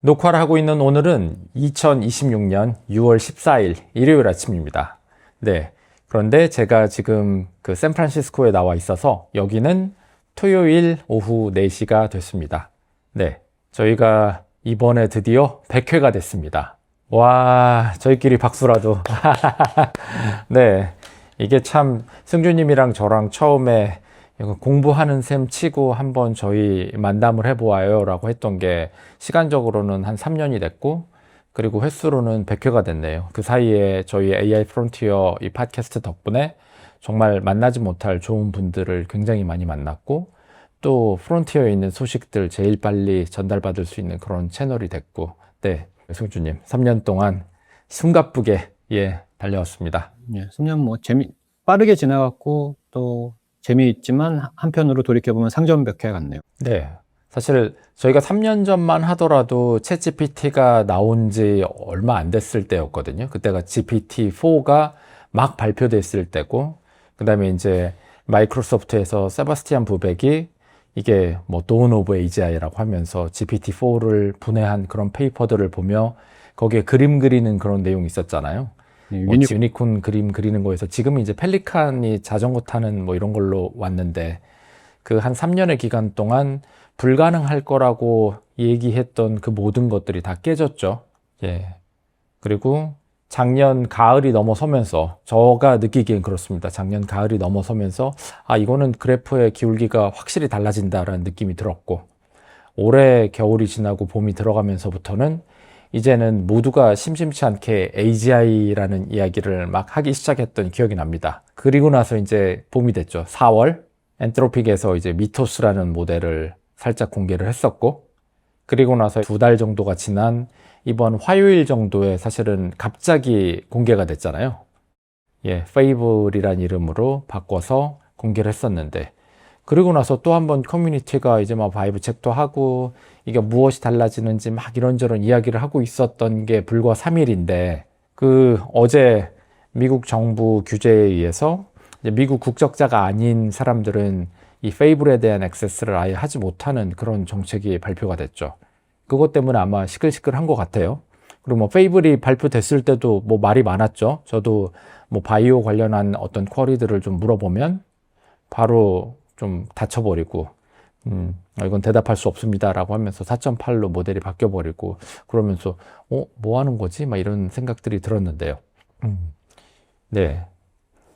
녹화를 하고 있는 오늘은 2026년 6월 14일 일요일 아침입니다. 네. 그런데 제가 지금 그 샌프란시스코에 나와 있어서 여기는 토요일 오후 4시가 됐습니다. 네. 저희가 이번에 드디어 100회가 됐습니다. 와, 저희끼리 박수라도. 네. 이게 참 승주님이랑 저랑 처음에 이거 공부하는 셈 치고 한번 저희 만남을 해보아요 라고 했던 게 시간적으로는 한 3년이 됐고, 그리고 횟수로는 100회가 됐네요. 그 사이에 저희 AI 프론티어 이 팟캐스트 덕분에 정말 만나지 못할 좋은 분들을 굉장히 많이 만났고, 또 프론티어에 있는 소식들 제일 빨리 전달받을 수 있는 그런 채널이 됐고, 네, 승주님 3년 동안 숨가쁘게 달려왔습니다. 예, 3년 빠르게 지나갔고 또 재미있지만 한편으로 돌이켜보면 상점 몇 회 같네요. 네. 사실 저희가 3년 전만 하더라도 챗 GPT가 나온 지 얼마 안 됐을 때였거든요. 그때가 GPT-4가 막 발표됐을 때고, 그 다음에 이제 마이크로소프트에서 세바스티안 부백이 이게 뭐 Dawn of AGI라고 하면서 GPT-4를 분해한 그런 페이퍼들을 보며 거기에 그림 그리는 그런 내용이 있었잖아요. 네, 유니콘 그림 그리는 거에서 지금은 이제 펠리칸이 자전거 타는 뭐 이런 걸로 왔는데, 그 한 3년의 기간 동안 불가능할 거라고 얘기했던 그 모든 것들이 다 깨졌죠. 예. 그리고 작년 가을이 넘어서면서, 저가 느끼기엔 그렇습니다. 작년 가을이 넘어서면서 아, 이거는 그래프의 기울기가 확실히 달라진다라는 느낌이 들었고, 올해 겨울이 지나고 봄이 들어가면서부터는 이제는 모두가 심심치 않게 AGI라는 이야기를 막 하기 시작했던 기억이 납니다. 그리고 나서 이제 봄이 됐죠. 4월 엔트로픽에서 이제 미토스라는 모델을 살짝 공개를 했었고, 그리고 나서 2달 정도가 지난 이번 화요일 정도에 사실은 갑자기 공개가 됐잖아요. 예, 페이블이란 이름으로 바꿔서 공개를 했었는데, 그리고 나서 또 한번 커뮤니티가 이제 막 바이브 책도 하고 이게 무엇이 달라지는지 막 이런저런 이야기를 하고 있었던 게 불과 3일인데, 그 어제 미국 정부 규제에 의해서 이제 미국 국적자가 아닌 사람들은 이 페이블에 대한 액세스를 아예 하지 못하는 그런 정책이 발표가 됐죠. 그것 때문에 아마 시끌시끌한 것 같아요. 그리고 뭐 페이블이 발표됐을 때도 뭐 말이 많았죠. 저도 뭐 바이오 관련한 어떤 쿼리들을 좀 물어보면 바로 좀 닫혀버리고, 이건 대답할 수 없습니다 라고 하면서 4.8로 모델이 바뀌어버리고, 그러면서 뭐 하는 거지? 막 이런 생각들이 들었는데요. 네.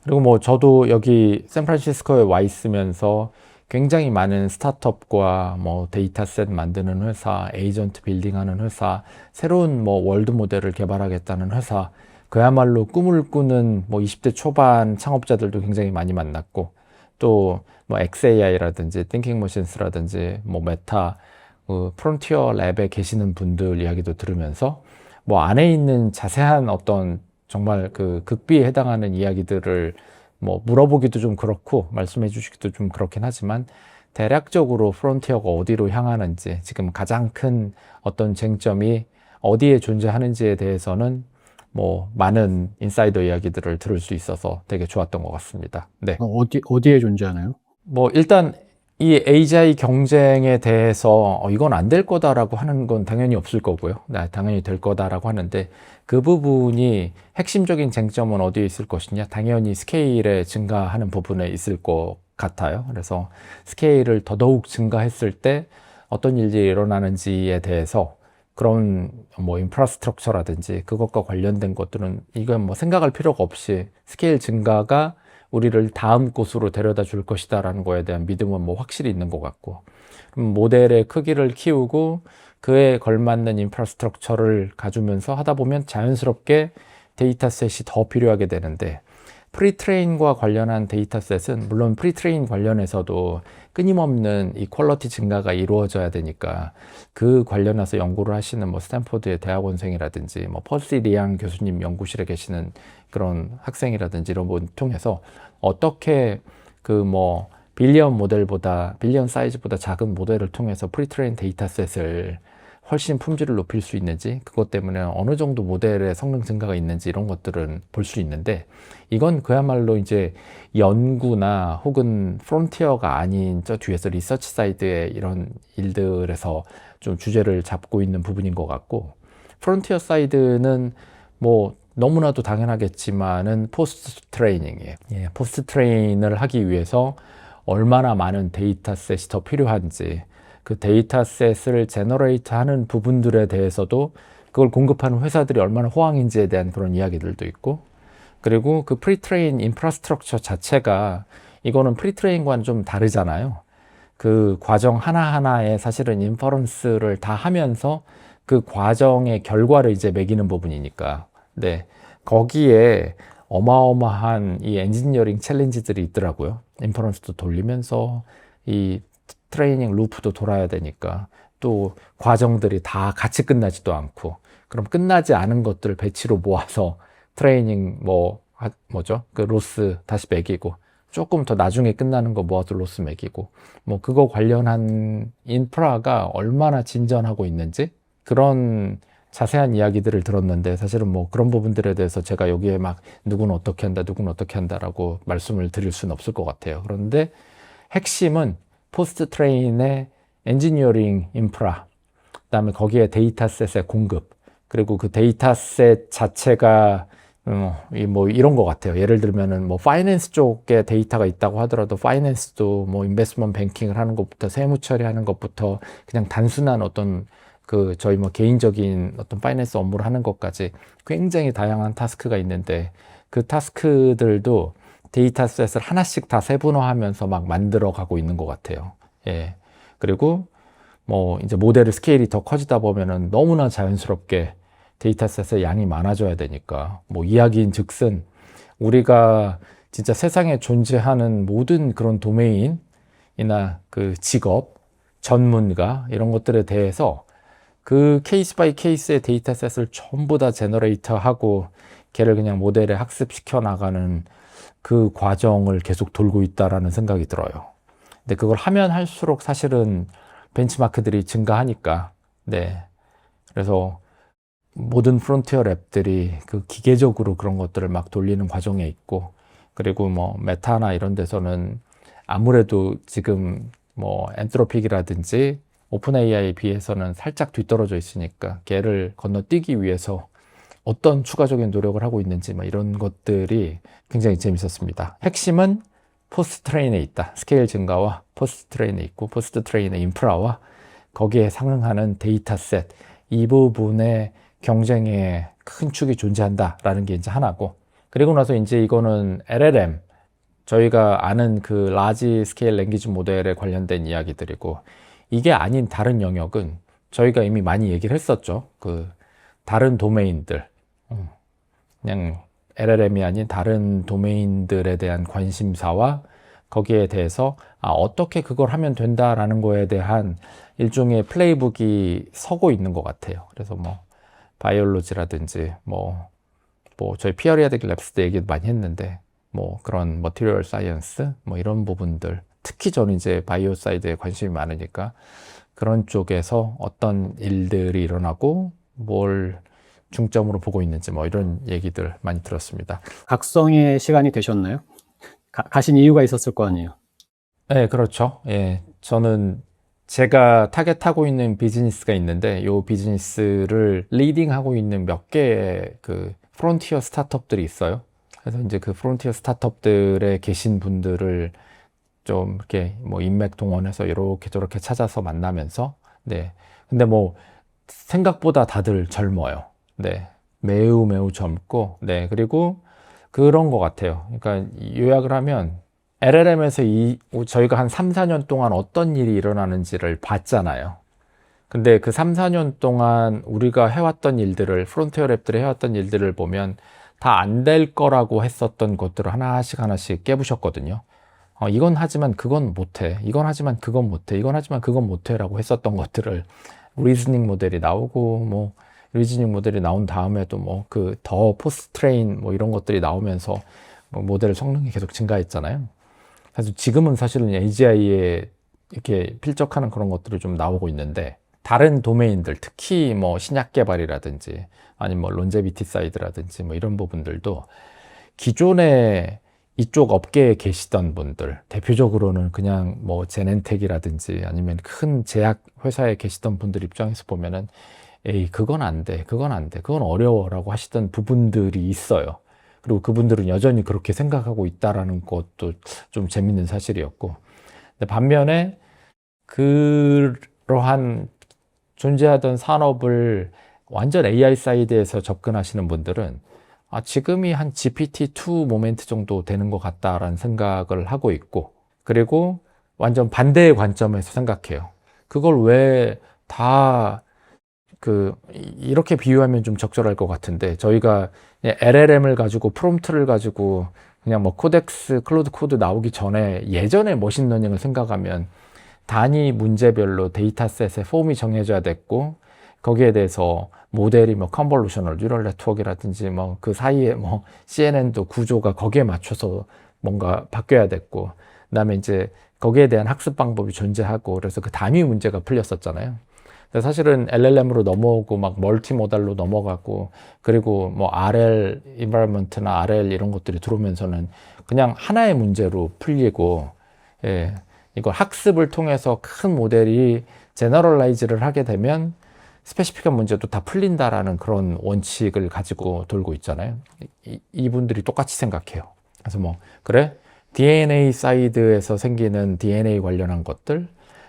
그리고 뭐 저도 여기 샌프란시스코에 와 있으면서 굉장히 많은 스타트업과 뭐 데이터셋 만드는 회사, 에이전트 빌딩하는 회사, 새로운 뭐 월드 모델을 개발하겠다는 회사, 그야말로 꿈을 꾸는 뭐 20대 초반 창업자들도 굉장히 많이 만났고, 또 뭐 XAI라든지 Thinking Machines라든지 뭐 메타, 프론티어 랩에 계시는 분들 이야기도 들으면서 뭐 안에 있는 자세한 어떤 정말 그 극비에 해당하는 이야기들을 뭐 물어보기도 좀 그렇고 말씀해 주시기도 좀 그렇긴 하지만, 대략적으로 프론티어가 어디로 향하는지, 지금 가장 큰 어떤 쟁점이 어디에 존재하는지에 대해서는 뭐 많은 인사이더 이야기들을 들을 수 있어서 되게 좋았던 것 같습니다. 네. 어디에 존재하나요? 뭐 일단 이 AGI 경쟁에 대해서 이건 안 될 거다라고 하는 건 당연히 없을 거고요. 네, 당연히 될 거다라고 하는데, 그 부분이 핵심적인 쟁점은 어디에 있을 것이냐? 당연히 스케일에 증가하는 부분에 있을 것 같아요. 그래서 스케일을 더더욱 증가했을 때 어떤 일이 일어나는지에 대해서 그런 뭐 인프라스트럭처라든지 그것과 관련된 것들은 이건 뭐 생각할 필요가 없이 스케일 증가가 우리를 다음 곳으로 데려다 줄 것이다 라는 거에 대한 믿음은 뭐 확실히 있는 것 같고, 모델의 크기를 키우고 그에 걸맞는 인프라스트럭처를 가지면서 하다 보면 자연스럽게 데이터셋이 더 필요하게 되는데, 프리트레인과 관련한 데이터셋은 물론 프리트레인 관련해서도 끊임없는 이 퀄리티 증가가 이루어져야 되니까, 그 관련해서 연구를 하시는 뭐 스탠포드의 대학원생이라든지 뭐 퍼시 리앙 교수님 연구실에 계시는 그런 학생이라든지 이런 분 통해서 어떻게 그 뭐 빌리언 사이즈보다 작은 모델을 통해서 프리트레인 데이터셋을 훨씬 품질을 높일 수 있는지, 그것 때문에 어느 정도 모델의 성능 증가가 있는지 이런 것들은 볼 수 있는데, 이건 그야말로 이제 연구나 혹은 프론티어가 아닌 저 뒤에서 리서치 사이드의 이런 일들에서 좀 주제를 잡고 있는 부분인 것 같고, 프론티어 사이드는 뭐 너무나도 당연하겠지만은 포스트 트레이닝이에요. 예, 포스트 트레인을 하기 위해서 얼마나 많은 데이터셋이 더 필요한지, 그 데이터셋을 제너레이트 하는 부분들에 대해서도 그걸 공급하는 회사들이 얼마나 호황인지에 대한 그런 이야기들도 있고, 그리고 그 프리트레인 인프라스트럭처 자체가 이거는 프리트레인과는 좀 다르잖아요. 그 과정 하나하나에 사실은 인퍼런스를 다 하면서 그 과정의 결과를 이제 매기는 부분이니까. 네. 거기에 어마어마한 이 엔지니어링 챌린지들이 있더라고요. 인퍼런스도 돌리면서 이 트레이닝 루프도 돌아야 되니까, 또 과정들이 다 같이 끝나지도 않고, 그럼 끝나지 않은 것들을 배치로 모아서 트레이닝 뭐죠? 그 로스 다시 매기고, 조금 더 나중에 끝나는 거 모아서 로스 매기고, 뭐 그거 관련한 인프라가 얼마나 진전하고 있는지 그런 자세한 이야기들을 들었는데, 사실은 뭐 그런 부분들에 대해서 제가 여기에 막 누구는 어떻게 한다, 누구는 어떻게 한다라고 말씀을 드릴 수는 없을 것 같아요. 그런데 핵심은 포스트 트레인의 엔지니어링 인프라, 그다음에 거기에 데이터셋의 공급, 그리고 그 데이터셋 자체가 뭐 이런 것 같아요. 예를 들면은 뭐 파이낸스 쪽에 데이터가 있다고 하더라도, 파이낸스도 뭐 인베스트먼트 뱅킹을 하는 것부터 세무 처리하는 것부터 그냥 단순한 어떤 그 저희 뭐 개인적인 어떤 파이낸스 업무를 하는 것까지 굉장히 다양한 타스크가 있는데, 그 타스크들도 데이터셋을 하나씩 다 세분화하면서 막 만들어 가고 있는 것 같아요. 예. 그리고 뭐 이제 모델의 스케일이 더 커지다 보면은 너무나 자연스럽게 데이터셋의 양이 많아져야 되니까, 뭐 이야기인 즉슨 우리가 진짜 세상에 존재하는 모든 그런 도메인이나 그 직업, 전문가 이런 것들에 대해서 그 케이스 바이 케이스의 데이터셋을 전부 다 제너레이터하고 걔를 그냥 모델에 학습시켜 나가는 그 과정을 계속 돌고 있다라는 생각이 들어요. 근데 그걸 하면 할수록 사실은 벤치마크들이 증가하니까, 네. 그래서 모든 프론티어 랩들이 그 기계적으로 그런 것들을 막 돌리는 과정에 있고, 그리고 뭐 메타나 이런 데서는 아무래도 지금 뭐 엔트로픽이라든지 오픈 AI에 비해서는 살짝 뒤떨어져 있으니까 걔를 건너뛰기 위해서 어떤 추가적인 노력을 하고 있는지 막 이런 것들이 굉장히 재밌었습니다. 핵심은 포스트 트레인에 있다. 스케일 증가와 포스트 트레인에 있고, 포스트 트레인의 인프라와 거기에 상응하는 데이터셋, 이 부분에 경쟁의 큰 축이 존재한다라는 게 이제 하나고, 그리고 나서 이제 이거는 LLM, 저희가 아는 그 라지 스케일 랭귀지 모델에 관련된 이야기들이고, 이게 아닌 다른 영역은 저희가 이미 많이 얘기를 했었죠. 그 다른 도메인들, 그냥 LLM이 아닌 다른 도메인들에 대한 관심사와 거기에 대해서 어떻게 그걸 하면 된다라는 거에 대한 일종의 플레이북이 서고 있는 것 같아요. 그래서 뭐 바이올로지라든지 뭐 저희 피어리아딕 랩스 때 얘기도 많이 했는데, 뭐 그런 머티리얼 사이언스 뭐 이런 부분들, 특히 저는 이제 바이오 사이드에 관심이 많으니까 그런 쪽에서 어떤 일들이 일어나고 뭘 중점으로 보고 있는지 뭐 이런 얘기들 많이 들었습니다. 각성의 시간이 되셨나요? 가신 이유가 있었을 거 아니에요? 네, 그렇죠. 예, 저는 제가 타겟하고 있는 비즈니스가 있는데, 이 비즈니스를 리딩하고 있는 몇 개의 그 프론티어 스타트업들이 있어요. 그래서 이제 그 프론티어 스타트업들에 계신 분들을 좀 이렇게 뭐 인맥 동원해서 이렇게 저렇게 찾아서 만나면서, 네. 근데 뭐 생각보다 다들 젊어요. 네. 매우 매우 젊고, 네. 그리고 그런 것 같아요. 그러니까 요약을 하면 LLM에서 저희가 한 3, 4년 동안 어떤 일이 일어나는지를 봤잖아요. 근데 그 3, 4년 동안 우리가 해왔던 일들을, 프론티어 랩들이 해왔던 일들을 보면 다 안 될 거라고 했었던 것들을 하나씩 하나씩 깨부셨거든요. 이건 하지만 그건 못해. 이건 하지만 그건 못해. 이건 하지만 그건 못해. 라고 했었던 것들을 리즈닝 모델이 나오고, 뭐, 리즈닝 모델이 나온 다음에도 뭐, 그 더 포스트 트레인 뭐 이런 것들이 나오면서 뭐 모델 성능이 계속 증가했잖아요. 그래서 지금은 사실은 AGI에 이렇게 필적하는 그런 것들이 좀 나오고 있는데, 다른 도메인들, 특히 뭐 신약 개발이라든지 아니면 뭐 론제비티 사이드라든지 뭐 이런 부분들도 기존에 이쪽 업계에 계시던 분들, 대표적으로는 그냥 뭐 제넨텍이라든지 아니면 큰 제약 회사에 계시던 분들 입장에서 보면은 에이, 그건 안 돼, 그건 안 돼, 그건 어려워라고 하시던 부분들이 있어요. 그리고 그분들은 여전히 그렇게 생각하고 있다라는 것도 좀 재밌는 사실이었고, 근데 반면에 그러한 존재하던 산업을 완전 AI 사이드에서 접근하시는 분들은 지금이 한 GPT-2 모멘트 정도 되는 것 같다라는 생각을 하고 있고, 그리고 완전 반대의 관점에서 생각해요. 그걸 왜 다 이렇게 비유하면 좀 적절할 것 같은데, 저희가 LLM을 가지고 프롬프트를 가지고 그냥 뭐 코덱스, 클로드 코드 나오기 전에 예전에 머신러닝을 생각하면 단위 문제별로 데이터셋의 폼이 정해져야 됐고, 거기에 대해서 모델이 뭐 컨볼루셔널 뉴럴 네트워크라든지 뭐 그 사이에 뭐 CNN도 구조가 거기에 맞춰서 뭔가 바뀌어야 됐고, 그다음에 이제 거기에 대한 학습 방법이 존재하고, 그래서 그 단위 문제가 풀렸었잖아요. 근데 사실은 LLM으로 넘어오고 막 멀티모달로 넘어가고, 그리고 뭐 RL environment나 RL 이런 것들이 들어오면서는 그냥 하나의 문제로 풀리고, 예, 이걸 학습을 통해서 큰 모델이 제너럴라이즈를 하게 되면 스페시픽한 문제도 다 풀린다라는 그런 원칙을 가지고 돌고 있잖아요. 이분들이 똑같이 생각해요. 그래서 뭐 그래? DNA 사이드에서 생기는 DNA 관련한 것들,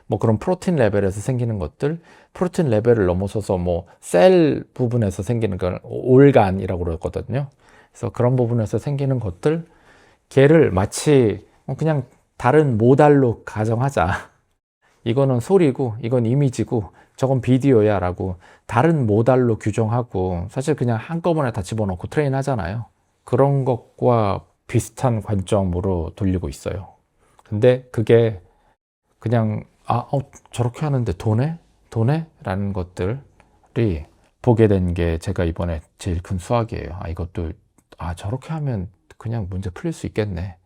뭐 그런 프로틴 레벨에서 생기는 것들, 프로틴 레벨을 넘어서서 뭐 셀 부분에서 생기는 건 올간이라고 그러거든요. 그래서 그런 부분에서 생기는 것들, 걔를 마치 그냥 다른 모달로 가정하자. 이거는 소리고, 이건 이미지고, 저건 비디오야 라고 다른 모달로 규정하고, 사실 그냥 한꺼번에 다 집어넣고 트레인 하잖아요. 그런 것과 비슷한 관점으로 돌리고 있어요. 근데 그게 그냥 저렇게 하는데 돈에? 돈에? 라는 것들이 보게 된 게 제가 이번에 제일 큰 수확이에요. 이것도 저렇게 하면 그냥 문제 풀릴 수 있겠네.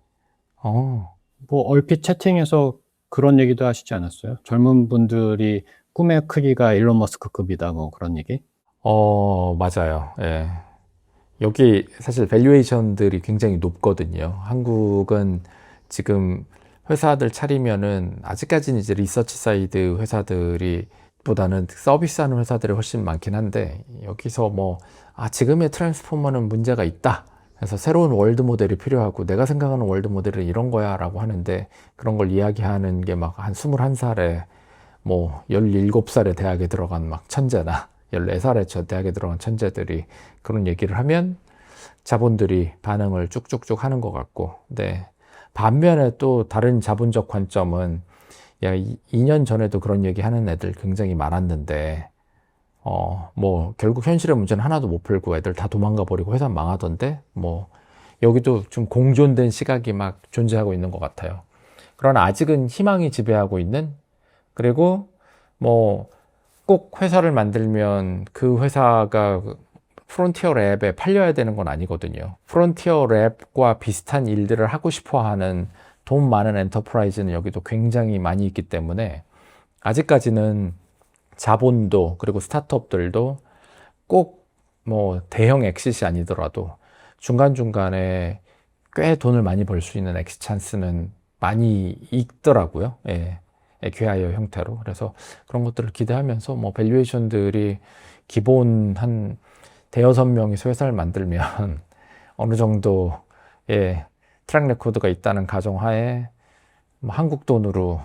뭐 얼핏 채팅에서 그런 얘기도 하시지 않았어요? 젊은 분들이 꿈의 크기가 일론 머스크급이다, 뭐 그런 얘기? 맞아요. 예. 여기 사실 밸류에이션들이 굉장히 높거든요. 한국은 지금 회사들 차리면은 아직까지는 이제 리서치 사이드 회사들이 보다는 서비스하는 회사들이 훨씬 많긴 한데, 여기서 뭐 지금의 트랜스포머는 문제가 있다. 그래서 새로운 월드 모델이 필요하고 내가 생각하는 월드 모델은 이런 거야 라고 하는데, 그런 걸 이야기하는 게 막 한 21살에 뭐 17살에 대학에 들어간 막 천재나 14살에 저 대학에 들어간 천재들이 그런 얘기를 하면 자본들이 반응을 쭉쭉쭉 하는 것 같고, 네. 반면에 또 다른 자본적 관점은 2년 전에도 그런 얘기 하는 애들 굉장히 많았는데, 뭐 결국 현실의 문제는 하나도 못 풀고 애들 다 도망가 버리고 회사 망하던데, 뭐 여기도 좀 공존된 시각이 막 존재하고 있는 것 같아요. 그러나 아직은 희망이 지배하고 있는, 그리고 뭐 꼭 회사를 만들면 그 회사가 프론티어 랩에 팔려야 되는 건 아니거든요. 프론티어 랩과 비슷한 일들을 하고 싶어 하는 돈 많은 엔터프라이즈는 여기도 굉장히 많이 있기 때문에, 아직까지는 자본도 그리고 스타트업들도 꼭 뭐 대형 엑싯이 아니더라도 중간중간에 꽤 돈을 많이 벌 수 있는 엑싯 찬스는 많이 있더라고요. 예. 에퀴하이어 형태로. 그래서 그런 것들을 기대하면서 뭐 밸류에이션들이 기본 한 대여섯 명이서 회사를 만들면 어느 정도의 트랙 레코드가 있다는 가정하에 뭐 한국 돈으로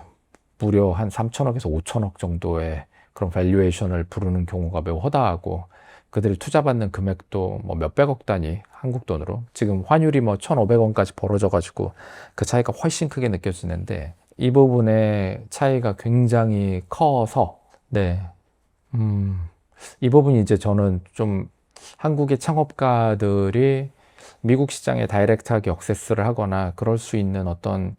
무려 한 3천억에서 5천억 정도의 그런 밸류에이션을 부르는 경우가 매우 허다하고, 그들이 투자받는 금액도 뭐 몇백억 단위 한국 돈으로, 지금 환율이 뭐 1,500원까지 벌어져 가지고 그 차이가 훨씬 크게 느껴지는데, 이 부분의 차이가 굉장히 커서, 네, 이 부분이 이제 저는 좀 한국의 창업가들이 미국 시장에 다이렉트하게 액세스를 하거나 그럴 수 있는 어떤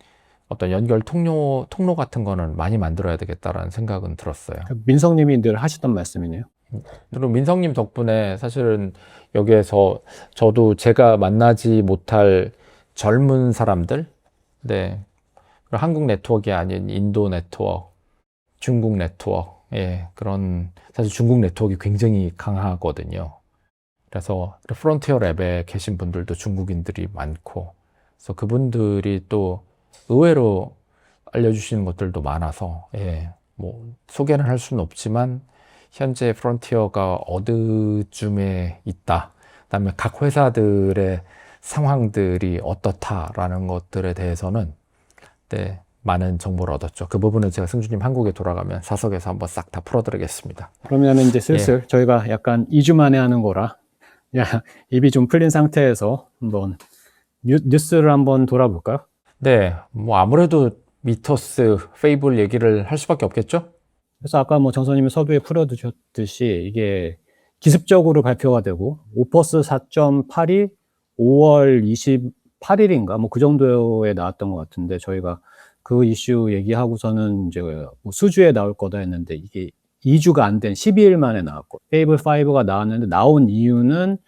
연결 통로 같은 거는 많이 만들어야 되겠다라는 생각은 들었어요. 민성님이 늘 하시던 말씀이네요. 그리고 민성님 덕분에 사실은 여기에서 저도 제가 만나지 못할 젊은 사람들, 네, 한국 네트워크가 아닌 인도 네트워크, 중국 네트워크, 예, 그런 사실 중국 네트워크가 굉장히 강하거든요. 그래서 프론티어 랩에 계신 분들도 중국인들이 많고, 그래서 그분들이 또 의외로 알려주시는 것들도 많아서, 예, 뭐 소개는 할 수는 없지만 현재 프론티어가 어디쯤에 있다, 그다음에 각 회사들의 상황들이 어떻다라는 것들에 대해서는 네, 많은 정보를 얻었죠. 그 부분은 제가 승주님 한국에 돌아가면 사석에서 한번 싹 다 풀어드리겠습니다. 그러면은 이제 슬슬 저희가 약간 2주 만에 하는 거라, 야, 입이 좀 풀린 상태에서 한번 뉴스를 한번 돌아볼까요? 네, 뭐 아무래도 미토스, 페이블 얘기를 할 수밖에 없겠죠? 그래서 아까 뭐 정선님이 서두에 풀어주셨듯이 이게 기습적으로 발표가 되고 오퍼스 4.8이 5월 28일인가 뭐 그 정도에 나왔던 것 같은데, 저희가 그 이슈 얘기하고서는 이제 뭐 수주에 나올 거다 했는데 이게 2주가 안 된 12일 만에 나왔고, 페이블 5가 나왔는데 나온 이유는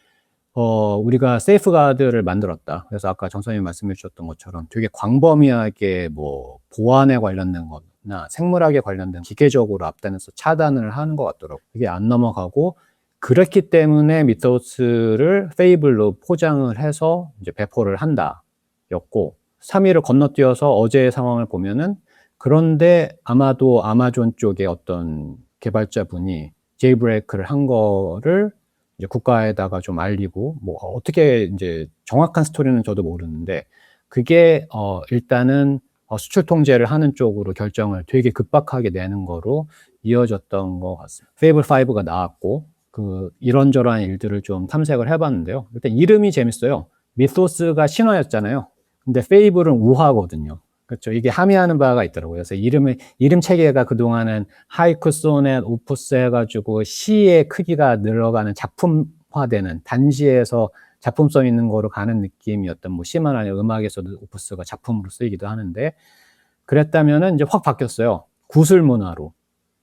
우리가 세이프가드를 만들었다. 그래서 아까 정선생님이 말씀해 주셨던 것처럼 되게 광범위하게 뭐 보안에 관련된 거나 생물학에 관련된 기계적으로 앞단에서 차단을 하는 것 같더라고요. 그게 안 넘어가고, 그렇기 때문에 미토스를 페이블로 포장을 해서 이제 배포를 한다 였고, 3일을 건너뛰어서 어제의 상황을 보면은, 그런데 아마도 아마존 쪽에 어떤 개발자분이 제이브레이크를 한 거를 이제 국가에다가 좀 알리고, 뭐 어떻게 이제 정확한 스토리는 저도 모르는데, 그게 일단은 수출 통제를 하는 쪽으로 결정을 되게 급박하게 내는 거로 이어졌던 것 같습니다. 페이블 5가 나왔고, 그 이런저런 일들을 좀 탐색을 해봤는데요. 일단 이름이 재밌어요. 미토스가 신화였잖아요. 근데 페이블은 우화거든요. 그렇죠. 이게 함의하는 바가 있더라고요. 그래서 이름 체계가 그동안은 하이쿠, 소넷, 오프스 해가지고 시의 크기가 늘어가는 작품화되는, 단시에서 작품성 있는 거로 가는 느낌이었던, 뭐 시만 아니라 음악에서도 오프스가 작품으로 쓰이기도 하는데, 그랬다면은 이제 확 바뀌었어요. 구술 문화로.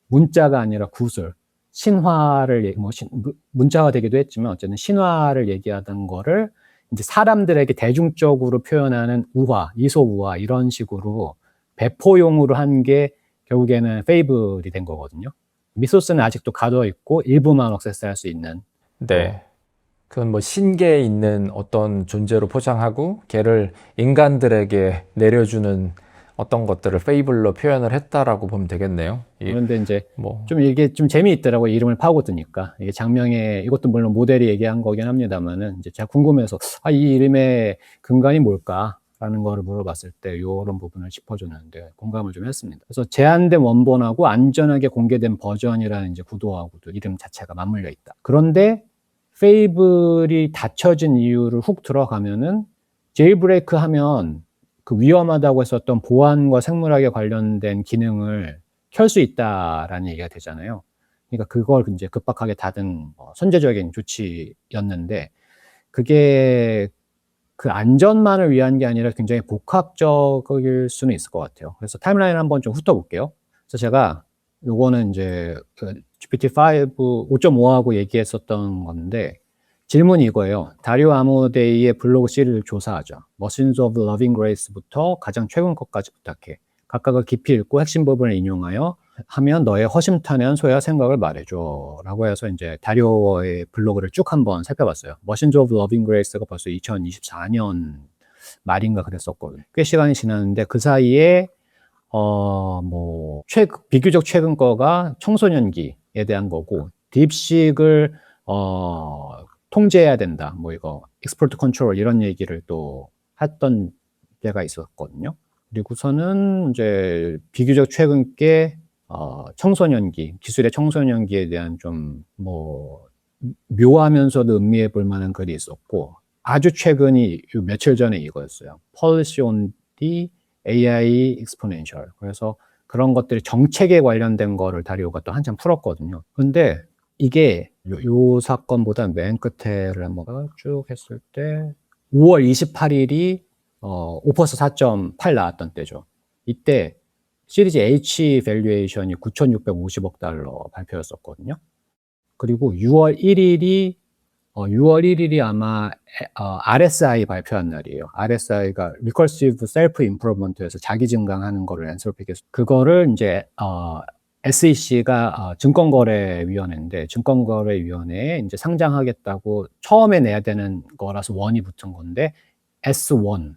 문자가 아니라 구술. 신화를, 문자화 되기도 했지만 어쨌든 신화를 얘기하던 거를 이제 사람들에게 대중적으로 표현하는 우화, 이소우화 이런 식으로 배포용으로 한 게 결국에는 페이블이 된 거거든요. 미소스는 아직도 가둬 있고 일부만 액세스할 수 있는. 네. 그건 뭐 신계에 있는 어떤 존재로 포장하고 걔를 인간들에게 내려주는 어떤 것들을 페이블로 표현을 했다라고 보면 되겠네요. 그런데 이제 뭐 좀 이게 좀 재미있더라고요. 이름을 파고드니까. 이게 장명에, 이것도 물론 모델이 얘기한 거긴 합니다만은, 이제 제가 궁금해서 이 이름의 근간이 뭘까라는 거를 물어봤을 때 이런 부분을 짚어줬는데 공감을 좀 했습니다. 그래서 제한된 원본하고 안전하게 공개된 버전이라는 이제 구도하고도 이름 자체가 맞물려 있다. 그런데 페이블이 닫혀진 이유를 훅 들어가면은, 제일브레이크 하면 그 위험하다고 했었던 보안과 생물학에 관련된 기능을 켤 수 있다라는 얘기가 되잖아요. 그러니까 그걸 이제 급박하게 닫은 선제적인 조치였는데, 그게 그 안전만을 위한 게 아니라 굉장히 복합적일 수는 있을 것 같아요. 그래서 타임라인을 한번 좀 훑어볼게요. 그래서 제가 요거는 이제 그 GPT-5 5.5하고 얘기했었던 건데, 질문이 이거예요. 다리오 아모데이의 블로그 시리즈를 조사하자. Machines of Loving Grace부터 가장 최근 것까지 부탁해. 각각을 깊이 읽고 핵심 부분을 인용하여 하면 너의 허심탄회한 소외와 생각을 말해줘. 라고 해서 이제 다리오의 블로그를 쭉 한번 살펴봤어요. Machines of Loving Grace가 벌써 2024년 말인가 그랬었거든요. 꽤 시간이 지났는데, 그 사이에 비교적 최근 거가 청소년기에 대한 거고, 딥식을 통제해야 된다. 뭐 이거 익스포트 컨트롤 이런 얘기를 또 했던 때가 있었거든요. 그리고서는 이제 비교적 최근 게 청소년기, 기술의 청소년기에 대한 좀 뭐 묘하면서도 음미해 볼 만한 글이 있었고, 아주 최근이 며칠 전에 이거였어요. Policy on the AI Exponential. 그래서 그런 것들이 정책에 관련된 거를 다리오가 또 한참 풀었거든요. 근데 이게 요 사건보다 맨 끝에를 한번 쭉 했을 때 5월 28일이 오퍼스 4.8 나왔던 때죠. 이때 시리즈 H 밸류에이션이 9,650억 달러 발표였었거든요. 그리고 6월 1일이 아마 RSI 발표한 날이에요. RSI가 Recursive Self Improvement에서 자기 증강하는 거를 엔솔픽에서, 그거를 이제 SEC가 증권거래위원회인데 증권거래위원회에 이제 상장하겠다고 처음에 내야 되는 거라서 원이 붙은 건데 S1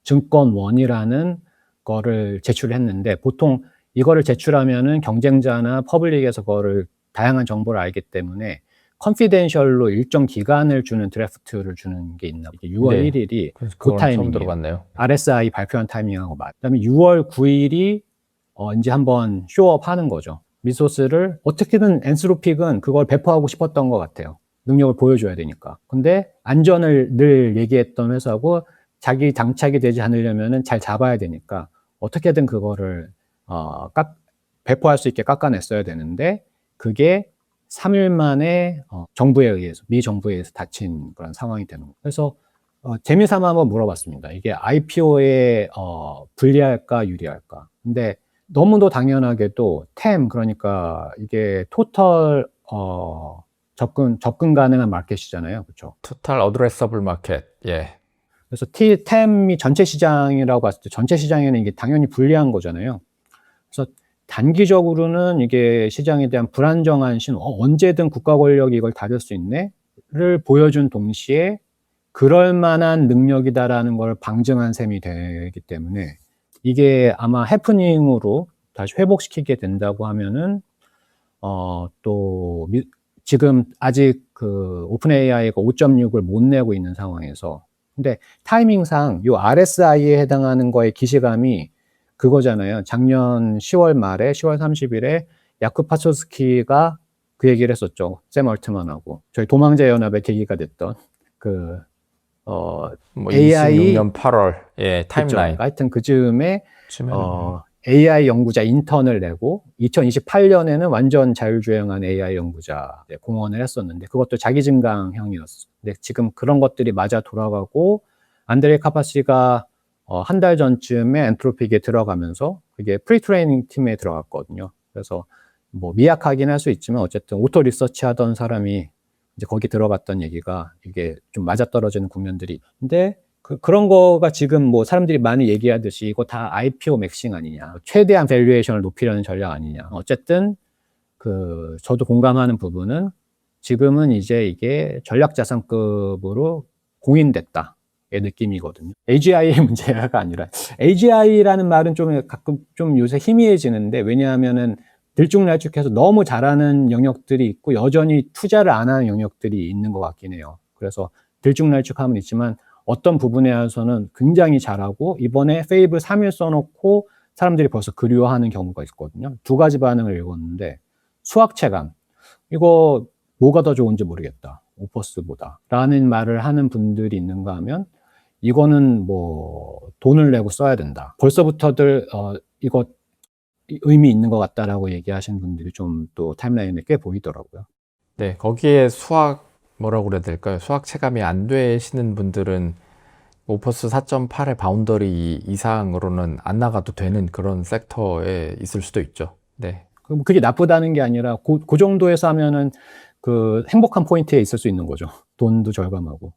증권원이라는 거를 제출했는데 보통 이거를 제출하면은 경쟁자나 퍼블릭에서 그거를 다양한 정보를 알기 때문에 컨피덴셜로 일정 기간을 주는 드래프트를 주는 게 있나 봐요. 6월 네. 1일이 그래서 그 그건 처음 타이밍이에요. 들어봤네요. RSI 발표한 타이밍하고 맞. 그다음에 6월 9일이 이제 한번 쇼업 하는 거죠. 미소스를 어떻게든 엔스로픽은 그걸 배포하고 싶었던 것 같아요. 능력을 보여줘야 되니까. 근데 안전을 늘 얘기했던 회사고 자기 장착이 되지 않으려면은 잘 잡아야 되니까 어떻게든 그거를 배포할 수 있게 깎아냈어야 되는데 그게 3일 만에 정부에 의해서 미 정부에 의해서 닫힌 그런 상황이 되는 거예요. 그래서 재미삼아 한번 물어봤습니다. 이게 IPO에 불리할까 유리할까? 근데 너무도 당연하게도 TAM 그러니까 이게 토탈 접근 가능한 마켓이잖아요. 그렇죠? Total Addressable Market. 예. 그래서 TAM이 전체 시장이라고 봤을 때 전체 시장에는 이게 당연히 불리한 거잖아요. 그래서 단기적으로는 이게 시장에 대한 불안정한 신호, 언제든 국가 권력이 이걸 다룰 수 있네를 보여준 동시에 그럴 만한 능력이다라는 걸 방증한 셈이 되기 때문에 이게 아마 해프닝으로 다시 회복시키게 된다고 하면은 지금 아직 그 오픈 AI가 5.6을 못 내고 있는 상황에서 근데 타이밍상 요 RSI에 해당하는 거의 기시감이 그거잖아요. 작년 10월 말에 10월 30일에 야쿠 파초스키가 그 얘기를 했었죠. 샘 얼트만하고 저희 도망자 연합의 계기가 됐던 그 뭐 AI 26년 8월 예, 타임라인. 그쵸. 하여튼 그 즈음에 쯤에는 AI 연구자 인턴을 내고 2028년에는 완전 자율주행한 AI 연구자 공헌을 했었는데 그것도 자기 증강형이었어. 근데 지금 그런 것들이 맞아 돌아가고 안드레 카파시가 한 달 전쯤에 엔트로픽에 들어가면서 그게 프리트레이닝 팀에 들어갔거든요. 그래서 뭐 미약하긴 할 수 있지만 어쨌든 오토 리서치 하던 사람이 이제 거기 들어갔던 얘기가 이게 좀 맞아떨어지는 국면들이. 근데 그런 거가 지금 뭐 사람들이 많이 얘기하듯이 이거 다 IPO 맥싱 아니냐. 최대한 밸류에이션을 높이려는 전략 아니냐. 어쨌든 저도 공감하는 부분은 지금은 이제 이게 전략자산급으로 공인됐다. 의 느낌이거든요. AGI의 문제가 아니라 AGI라는 말은 좀 가끔 좀 요새 희미해지는데 왜냐하면은 들쭉날쭉해서 너무 잘하는 영역들이 있고 여전히 투자를 안 하는 영역들이 있는 것 같긴 해요. 그래서 들쭉날쭉함은 있지만 어떤 부분에 대해서는 굉장히 잘하고 이번에 페이블 3일 써놓고 사람들이 벌써 그리워하는 경우가 있거든요. 두 가지 반응을 읽었는데 수학체감 이거 뭐가 더 좋은지 모르겠다. 오퍼스보다 라는 말을 하는 분들이 있는가 하면 이거는 뭐 돈을 내고 써야 된다. 벌써부터들 이거 의미 있는 것 같다라고 얘기하시는 분들이 좀 또 타임라인에 꽤 보이더라고요. 네, 거기에 뭐라고 그래야 될까요? 수학 체감이 안 되시는 분들은 오퍼스 4.8의 바운더리 이상으로는 안 나가도 되는 그런 섹터에 있을 수도 있죠. 네. 그게 나쁘다는 게 아니라 그 정도에서 하면은 그 행복한 포인트에 있을 수 있는 거죠. 돈도 절감하고.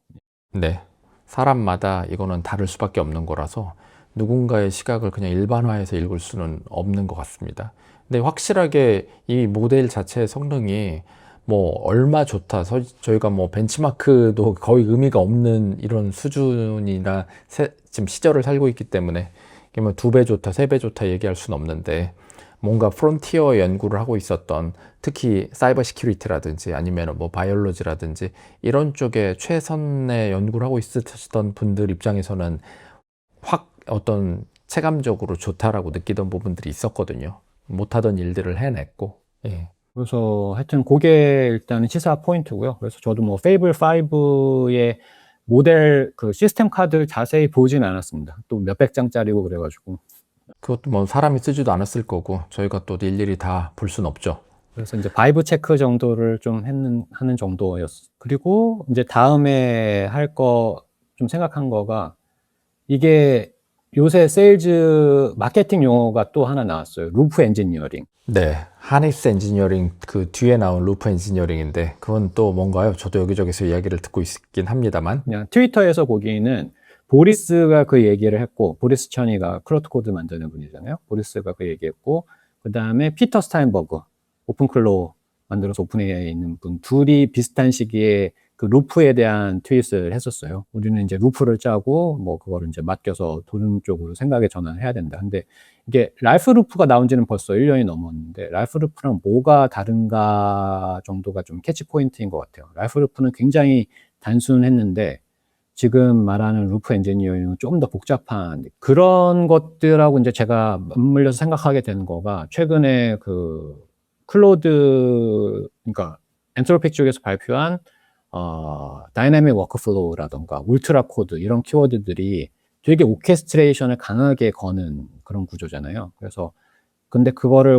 네. 사람마다 이거는 다를 수밖에 없는 거라서 누군가의 시각을 그냥 일반화해서 읽을 수는 없는 것 같습니다. 근데 확실하게 이 모델 자체의 성능이 뭐 얼마 좋다, 저희가 뭐 벤치마크도 거의 의미가 없는 이런 수준이나 지금 시절을 살고 있기 때문에 뭐 2배 좋다, 3배 좋다 얘기할 수는 없는데 뭔가 프론티어 연구를 하고 있었던 특히 사이버 시큐리티라든지 아니면 뭐 바이올로지라든지 이런 쪽에 최선의 연구를 하고 있으셨던 분들 입장에서는 확 어떤 체감적으로 좋다라고 느끼던 부분들이 있었거든요. 못하던 일들을 해냈고. 예. 그래서 하여튼 그게 일단은 시사 포인트고요. 그래서 저도 뭐 페이블 5의 모델 그 시스템 카드를 자세히 보진 않았습니다. 또 몇백 장짜리고 그래가지고. 그것도 뭐 사람이 쓰지도 않았을 거고 저희가 또 일일이 다 볼 수는 없죠. 그래서 이제 바이브 체크 정도를 좀 하는 정도였어. 그리고 이제 다음에 할 거 좀 생각한 거가 이게 요새 세일즈 마케팅 용어가 또 하나 나왔어요. 루프 엔지니어링. 네, 하니스 엔지니어링 그 뒤에 나온 루프 엔지니어링인데 그건 또 뭔가요? 저도 여기저기서 이야기를 듣고 있긴 합니다만 그냥 트위터에서 보기에는 보리스가 그 얘기를 했고 보리스 천이가 클로트 코드 만드는 분이잖아요. 보리스가 그 얘기했고 그 다음에 피터 스타인버그, 오픈클로우 만들어서 오픈AI에 있는 분 둘이 비슷한 시기에 그 루프에 대한 트윗을 했었어요. 우리는 이제 루프를 짜고 뭐 그거를 이제 맡겨서 돈 쪽으로 생각에 전환해야 된다. 근데 이게 랄프 루프가 나온 지는 벌써 1년이 넘었는데 랄프 루프랑 뭐가 다른가 정도가 좀 캐치 포인트인 것 같아요. 랄프 루프는 굉장히 단순했는데 지금 말하는 루프 엔지니어링은 좀 더 복잡한 그런 것들하고 이제 제가 맞물려서 생각하게 되는 거가 최근에 그 클로드, 그러니까 엔트로픽 쪽에서 발표한 다이내믹 워크플로우라던가 울트라 코드 이런 키워드들이 되게 오케스트레이션을 강하게 거는 그런 구조잖아요. 그래서 근데 그거를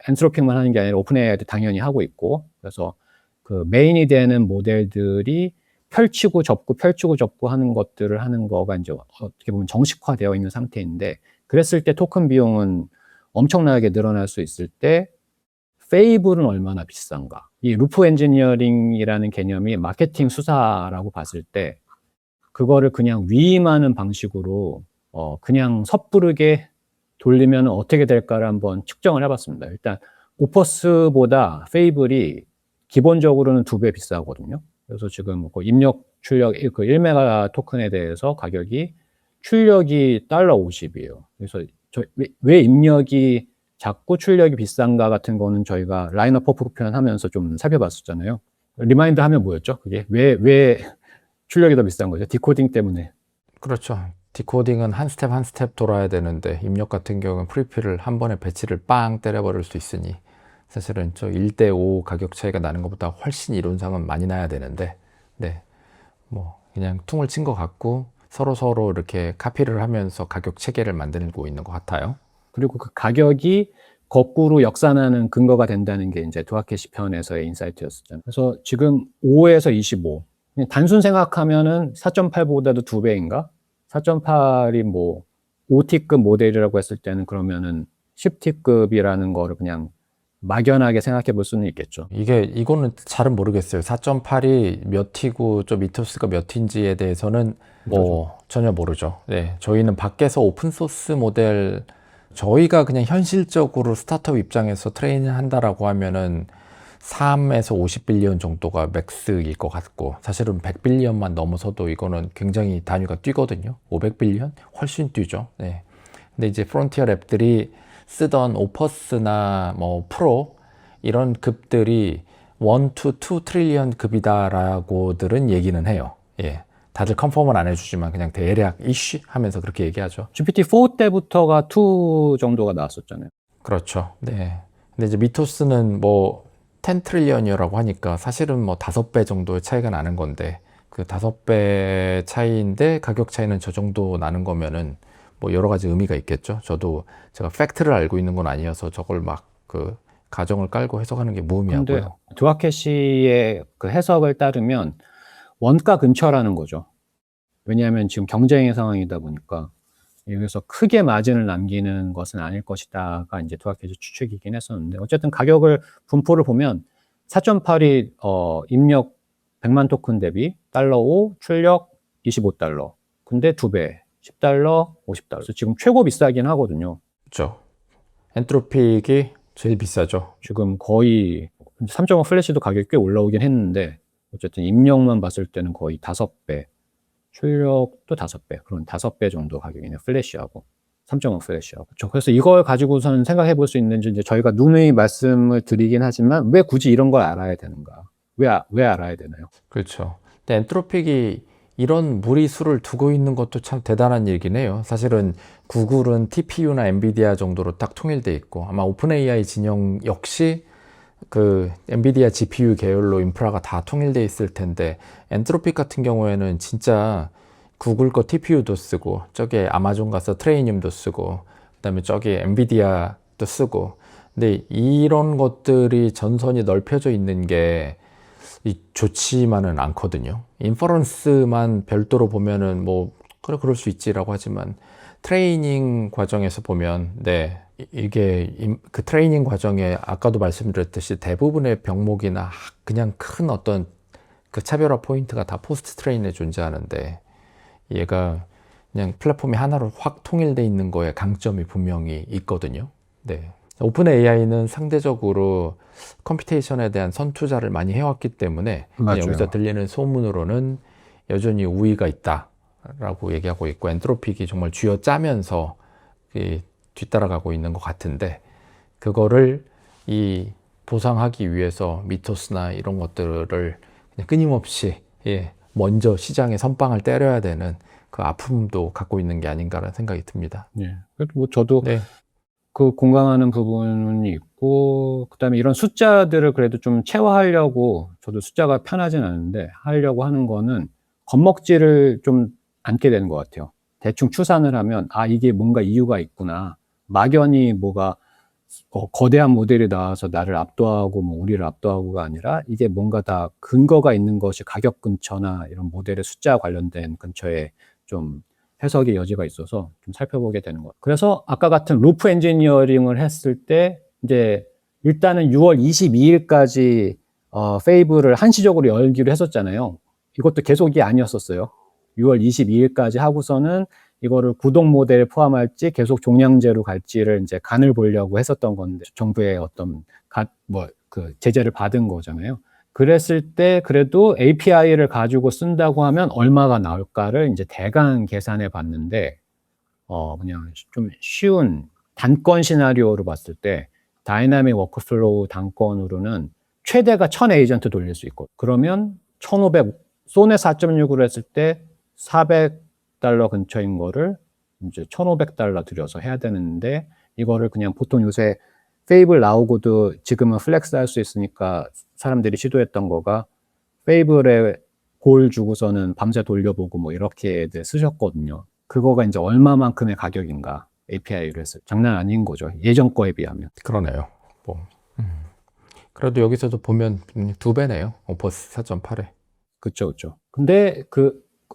엔트로픽만 하는 게 아니라 오픈AI도 당연히 하고 있고, 그래서 그 메인이 되는 모델들이 펼치고 접고 하는 것들을 하는 거가 이제 어떻게 보면 정식화되어 있는 상태인데, 그랬을 때 토큰 비용은 엄청나게 늘어날 수 있을 때 페이블은 얼마나 비싼가? 이 루프 엔지니어링이라는 개념이 마케팅 수사라고 봤을 때 그거를 그냥 위임하는 방식으로 그냥 섣부르게 돌리면 어떻게 될까를 한번 측정을 해봤습니다. 일단 오퍼스보다 페이블이 기본적으로는 2배 비싸거든요. 그래서 지금 그 입력 출력 그 1메가 토큰에 대해서 가격이 출력이 $50이에요. 그래서 왜 입력이 작고 출력이 비싼가 같은 거는 저희가 라인업 퍼프 표현하면서 좀 살펴봤었잖아요. 리마인드 하면 뭐였죠? 그게 왜 출력이 더 비싼 거죠? 디코딩 때문에. 그렇죠. 디코딩은 한 스텝 한 스텝 돌아야 되는데 입력 같은 경우는 프리필을 한 번에 배치를 빵 때려버릴 수 있으니 사실은 저 1대5 가격 차이가 나는 것보다 훨씬 이론상은 많이 나야 되는데, 네, 뭐 그냥 퉁을 친 것 같고 서로 이렇게 카피를 하면서 가격 체계를 만들고 있는 것 같아요. 그리고 그 가격이 거꾸로 역산하는 근거가 된다는 게 이제 두아케시 편에서의 인사이트였었잖아요. 그래서 지금 5에서 25. 그냥 단순 생각하면은 4.8보다도 2배인가? 4.8이 뭐 5T급 모델이라고 했을 때는 그러면은 10T급이라는 거를 그냥 막연하게 생각해 볼 수는 있겠죠. 이거는 잘은 모르겠어요. 4.8이 몇 T고 좀 미터스가 몇 T인지에 대해서는 뭐 전혀 모르죠. 네, 저희는 밖에서 오픈소스 모델, 저희가 그냥 현실적으로 스타트업 입장에서 트레이닝 한다라고 하면은 3에서 50빌리언 정도가 맥스일 것 같고, 사실은 100빌리언만 넘어서도 이거는 굉장히 단위가 뛰거든요. 500빌리언? 훨씬 뛰죠. 네. 근데 이제 프론티어 랩들이 쓰던 오퍼스나 뭐 프로 이런 급들이 1 to 2 트릴리언 급이다라고들은 얘기는 해요. 예. 다들 컨펌은 안 해주지만 그냥 대략 이쉬 하면서 그렇게 얘기하죠. GPT-4 때부터가 2 정도가 나왔었잖아요. 그렇죠. 네. 근데 이제 미토스는 뭐 10 트릴리언이라고 하니까 사실은 뭐 5배 정도의 차이가 나는 건데, 그 5배 차이인데 가격 차이는 저 정도 나는 거면은 뭐 여러 가지 의미가 있겠죠. 저도 제가 팩트를 알고 있는 건 아니어서 저걸 막 그 가정을 깔고 해석하는 게 근데 무의미하고요. 두아케시의 그 해석을 따르면 원가 근처라는 거죠. 왜냐하면 지금 경쟁의 상황이다 보니까 여기서 크게 마진을 남기는 것은 아닐 것이다가 이제 두아케시 추측이긴 했었는데, 어쨌든 가격을 분포를 보면 4.8이 입력 100만 토큰 대비 $5, 출력 $25. 근데 2배, $10, $50. 그래서 지금 최고 비싸긴 하거든요. 그렇죠. 엔트로픽이 제일 비싸죠. 지금 거의 3.5 플래시도 가격이 꽤 올라오긴 했는데, 어쨌든 입력만 봤을 때는 거의 5배, 출력도 5배, 그런 5배 정도 가격이네요. 플래시하고 3.5 플래시하고. 그렇죠. 그래서 이걸 가지고서는 생각해 볼 수 있는지 이제 저희가 누누이 말씀을 드리긴 하지만 왜 굳이 이런 걸 알아야 되는가? 왜 알아야 되나요? 그렇죠. 근데 엔트로픽이 이런 무리수를 두고 있는 것도 참 대단한 일이긴 해요. 사실은 구글은 TPU나 엔비디아 정도로 딱 통일돼 있고, 아마 오픈AI 진영 역시 그 엔비디아 GPU 계열로 인프라가 다 통일돼 있을 텐데, 엔트로픽 같은 경우에는 진짜 구글 거 TPU도 쓰고, 저기 아마존 가서 트레이늄도 쓰고, 그다음에 저기 엔비디아도 쓰고, 근데 이런 것들이 전선이 넓혀져 있는 게 좋지만은 않거든요. 인퍼런스만 별도로 보면은 뭐 그래 그럴 수 있지라고 하지만, 트레이닝 과정에서 보면 이게 그 트레이닝 과정에 아까도 말씀드렸듯이 대부분의 병목이나 그냥 큰 어떤 그 차별화 포인트가 다 포스트 트레인에 존재하는데, 얘가 그냥 플랫폼이 하나로 확 통일돼 있는 거에 강점이 분명히 있거든요. 네. 오픈 AI는 상대적으로 컴퓨테이션에 대한 선투자를 많이 해왔기 때문에 맞아요. 여기서 들리는 소문으로는 여전히 우위가 있다라고 얘기하고 있고 엔트로픽이 정말 쥐어짜면서 뒤따라가고 있는 것 같은데 그거를 보상하기 위해서 미토스나 이런 것들을 그냥 끊임없이 먼저 시장에 선빵을 때려야 되는 그 아픔도 갖고 있는 게 아닌가라는 생각이 듭니다. 예. 그래도 뭐 저도 네. 그 공감하는 부분이 있고, 그다음에 이런 숫자들을 그래도 좀 체화하려고, 저도 숫자가 편하진 않은데 하려고 하는 거는 겁먹지를 좀 않게 되는 것 같아요. 대충 추산을 하면 이게 뭔가 이유가 있구나. 막연히 뭐가 거대한 모델이 나와서 나를 압도하고 뭐 우리를 압도하고가 아니라 이게 뭔가 다 근거가 있는 것이 가격 근처나 이런 모델의 숫자 관련된 근처에 좀 해석의 여지가 있어서 좀 살펴보게 되는 것 같아요. 그래서 아까 같은 루프 엔지니어링을 했을 때 이제 일단은 6월 22일까지 페이블을 한시적으로 열기로 했었잖아요. 이것도 계속이 아니었었어요. 6월 22일까지 하고서는 이거를 구독 모델에 포함할지 계속 종량제로 갈지를 이제 간을 보려고 했었던 건데 정부의 어떤 제재를 받은 거잖아요. 그랬을 때 그래도 API를 가지고 쓴다고 하면 얼마가 나올까를 이제 대강 계산해 봤는데 그냥 좀 쉬운 단건 시나리오로 봤을 때 다이나믹 워크플로우 단건으로는 최대가 1000 에이전트 돌릴 수 있고 그러면 1500 소넷 4.6으로 했을 때 $400 근처인 거를 이제 $1,500 들여서 해야 되는데 이거를 그냥 보통 요새 페이블 나오고도 지금은 플렉스 할 수 있으니까 사람들이 시도했던 거가 페이블에 골 주고서는 밤새 돌려보고 뭐 이렇게 쓰셨거든요. 그거가 이제 얼마만큼의 가격인가 API를 했을 장난 아닌 거죠. 예전 거에 비하면. 그러네요. 그래도 여기서도 보면 2배네요. 오퍼스 4.8에. 그쵸. 근데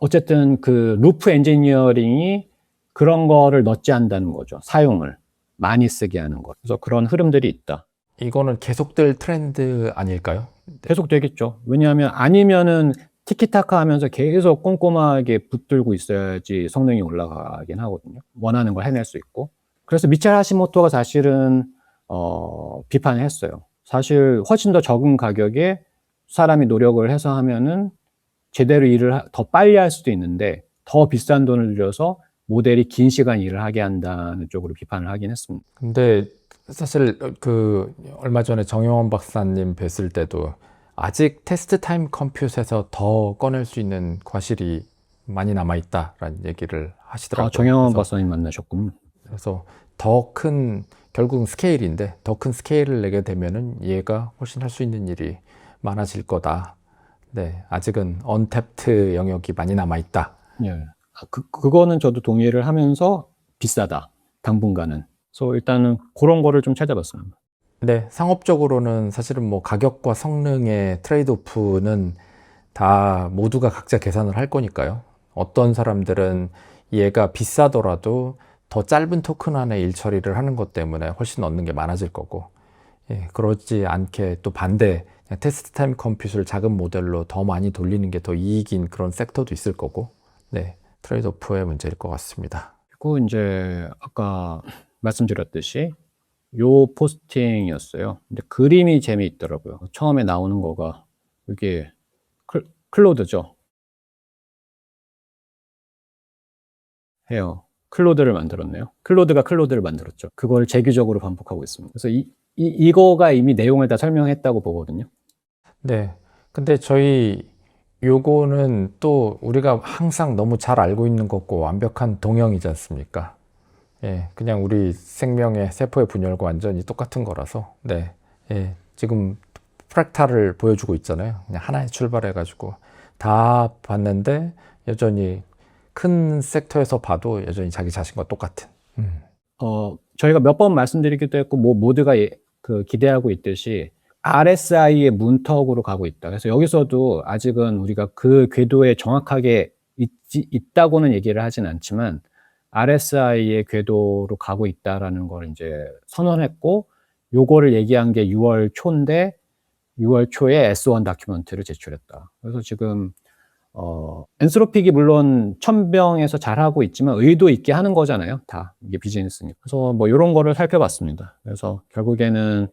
어쨌든 그 루프 엔지니어링이 그런 거를 넣지 않는다는 거죠. 사용을 많이 쓰게 하는 것. 그래서 그런 흐름들이 있다. 이거는 계속될 트렌드 아닐까요? 계속 되겠죠. 왜냐하면 아니면은 티키타카 하면서 계속 꼼꼼하게 붙들고 있어야지 성능이 올라가긴 하거든요. 원하는 걸 해낼 수 있고. 그래서 미첼 하시모토가 사실은 비판을 했어요. 사실 훨씬 더 적은 가격에 사람이 노력을 해서 하면은 제대로 일을 더 빨리 할 수도 있는데 더 비싼 돈을 들여서 모델이 긴 시간 일을 하게 한다는 쪽으로 비판을 하긴 했습니다. 근데 사실 얼마 전에 정영원 박사님 뵀을 때도 아직 테스트 타임 컴퓨트에서 더 꺼낼 수 있는 과실이 많이 남아있다라는 얘기를 하시더라고요. 정영원 박사님 만나셨군요. 그래서 더 큰, 결국은 스케일인데 더 큰 스케일을 내게 되면은 얘가 훨씬 할 수 있는 일이 많아질 거다. 네, 아직은 언탭트 영역이 많이 남아있다. 예. 그거는 저도 동의를 하면서 비싸다. 당분간은. 그래서 일단은 그런 거를 좀 찾아봤습니다. 네, 상업적으로는 사실은 뭐 가격과 성능의 트레이드오프는 다 모두가 각자 계산을 할 거니까요. 어떤 사람들은 얘가 비싸더라도 더 짧은 토큰 안에 일 처리를 하는 것 때문에 훨씬 얻는 게 많아질 거고, 그렇지 않게 또 반대, 테스트 타임 컴퓨터를 작은 모델로 더 많이 돌리는 게 더 이익인 그런 섹터도 있을 거고, 네, 트레이드오프의 문제일 것 같습니다. 그리고 이제 아까 말씀드렸듯이 요 포스팅이었어요. 근데 그림이 재미있더라고요. 처음에 나오는 거가 이게 클로드죠. 해요. 클로드를 만들었네요. 클로드가 클로드를 만들었죠. 그걸 재규적으로 반복하고 있습니다. 그래서 이거가 이미 내용을 다 설명했다고 보거든요. 네. 근데 요거는 또 우리가 항상 너무 잘 알고 있는 거고 완벽한 동형이지 않습니까? 그냥 우리 생명의 세포의 분열과 완전히 똑같은 거라서, 네. 지금 프랙탈을 보여주고 있잖아요. 그냥 하나에 출발해가지고 다 봤는데 여전히 큰 섹터에서 봐도 여전히 자기 자신과 똑같은. 저희가 몇 번 말씀드리기도 했고, 모두가 기대하고 있듯이 RSI의 문턱으로 가고 있다. 그래서 여기서도 아직은 우리가 그 궤도에 정확하게 있다고는 얘기를 하진 않지만 RSI의 궤도로 가고 있다라는 걸 이제 선언했고, 요거를 얘기한 게 6월 초인데 6월 초에 S1 다큐멘트를 제출했다. 그래서 지금 엔트로픽이 물론 천병에서 잘하고 있지만 의도 있게 하는 거잖아요. 다 이게 비즈니스니까. 그래서 뭐 이런 거를 살펴봤습니다. 그래서 결국에는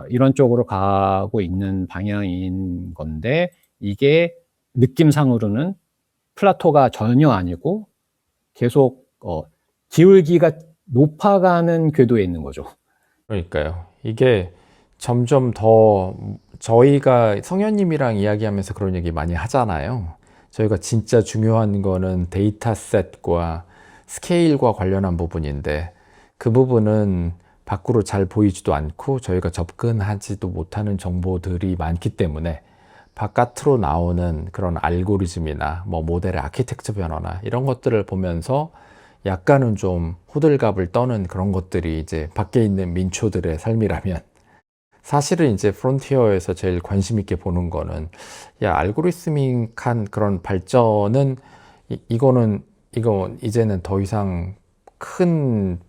이런 쪽으로 가고 있는 방향인 건데 이게 느낌상으로는 플라토가 전혀 아니고 계속 기울기가 높아가는 궤도에 있는 거죠. 그러니까요. 이게 점점 더 저희가 성현님이랑 이야기하면서 그런 얘기 많이 하잖아요. 저희가 진짜 중요한 거는 데이터셋과 스케일과 관련한 부분인데 그 부분은 밖으로 잘 보이지도 않고 저희가 접근하지도 못하는 정보들이 많기 때문에 바깥으로 나오는 그런 알고리즘이나 뭐 모델의 아키텍처 변화나 이런 것들을 보면서 약간은 좀 호들갑을 떠는 그런 것들이 이제 밖에 있는 민초들의 삶이라면 사실은 이제 프론티어에서 제일 관심 있게 보는 거는 야 알고리스믹한 그런 발전은 이거 이제는 더 이상 큰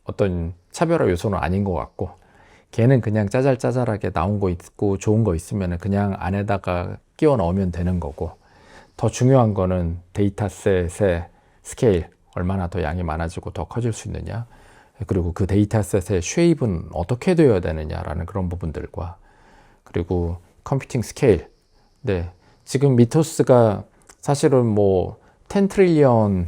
어떤 차별화 요소는 아닌 것 같고 걔는 그냥 짜잘짜잘하게 나온 거 있고 좋은 거 있으면 그냥 안에다가 끼워 넣으면 되는 거고 더 중요한 거는 데이터셋의 스케일 얼마나 더 양이 많아지고 더 커질 수 있느냐 그리고 그 데이터셋의 쉐입은 어떻게 되어야 되느냐라는 그런 부분들과 그리고 컴퓨팅 스케일 네 지금 미토스가 사실은 뭐 10 트릴리언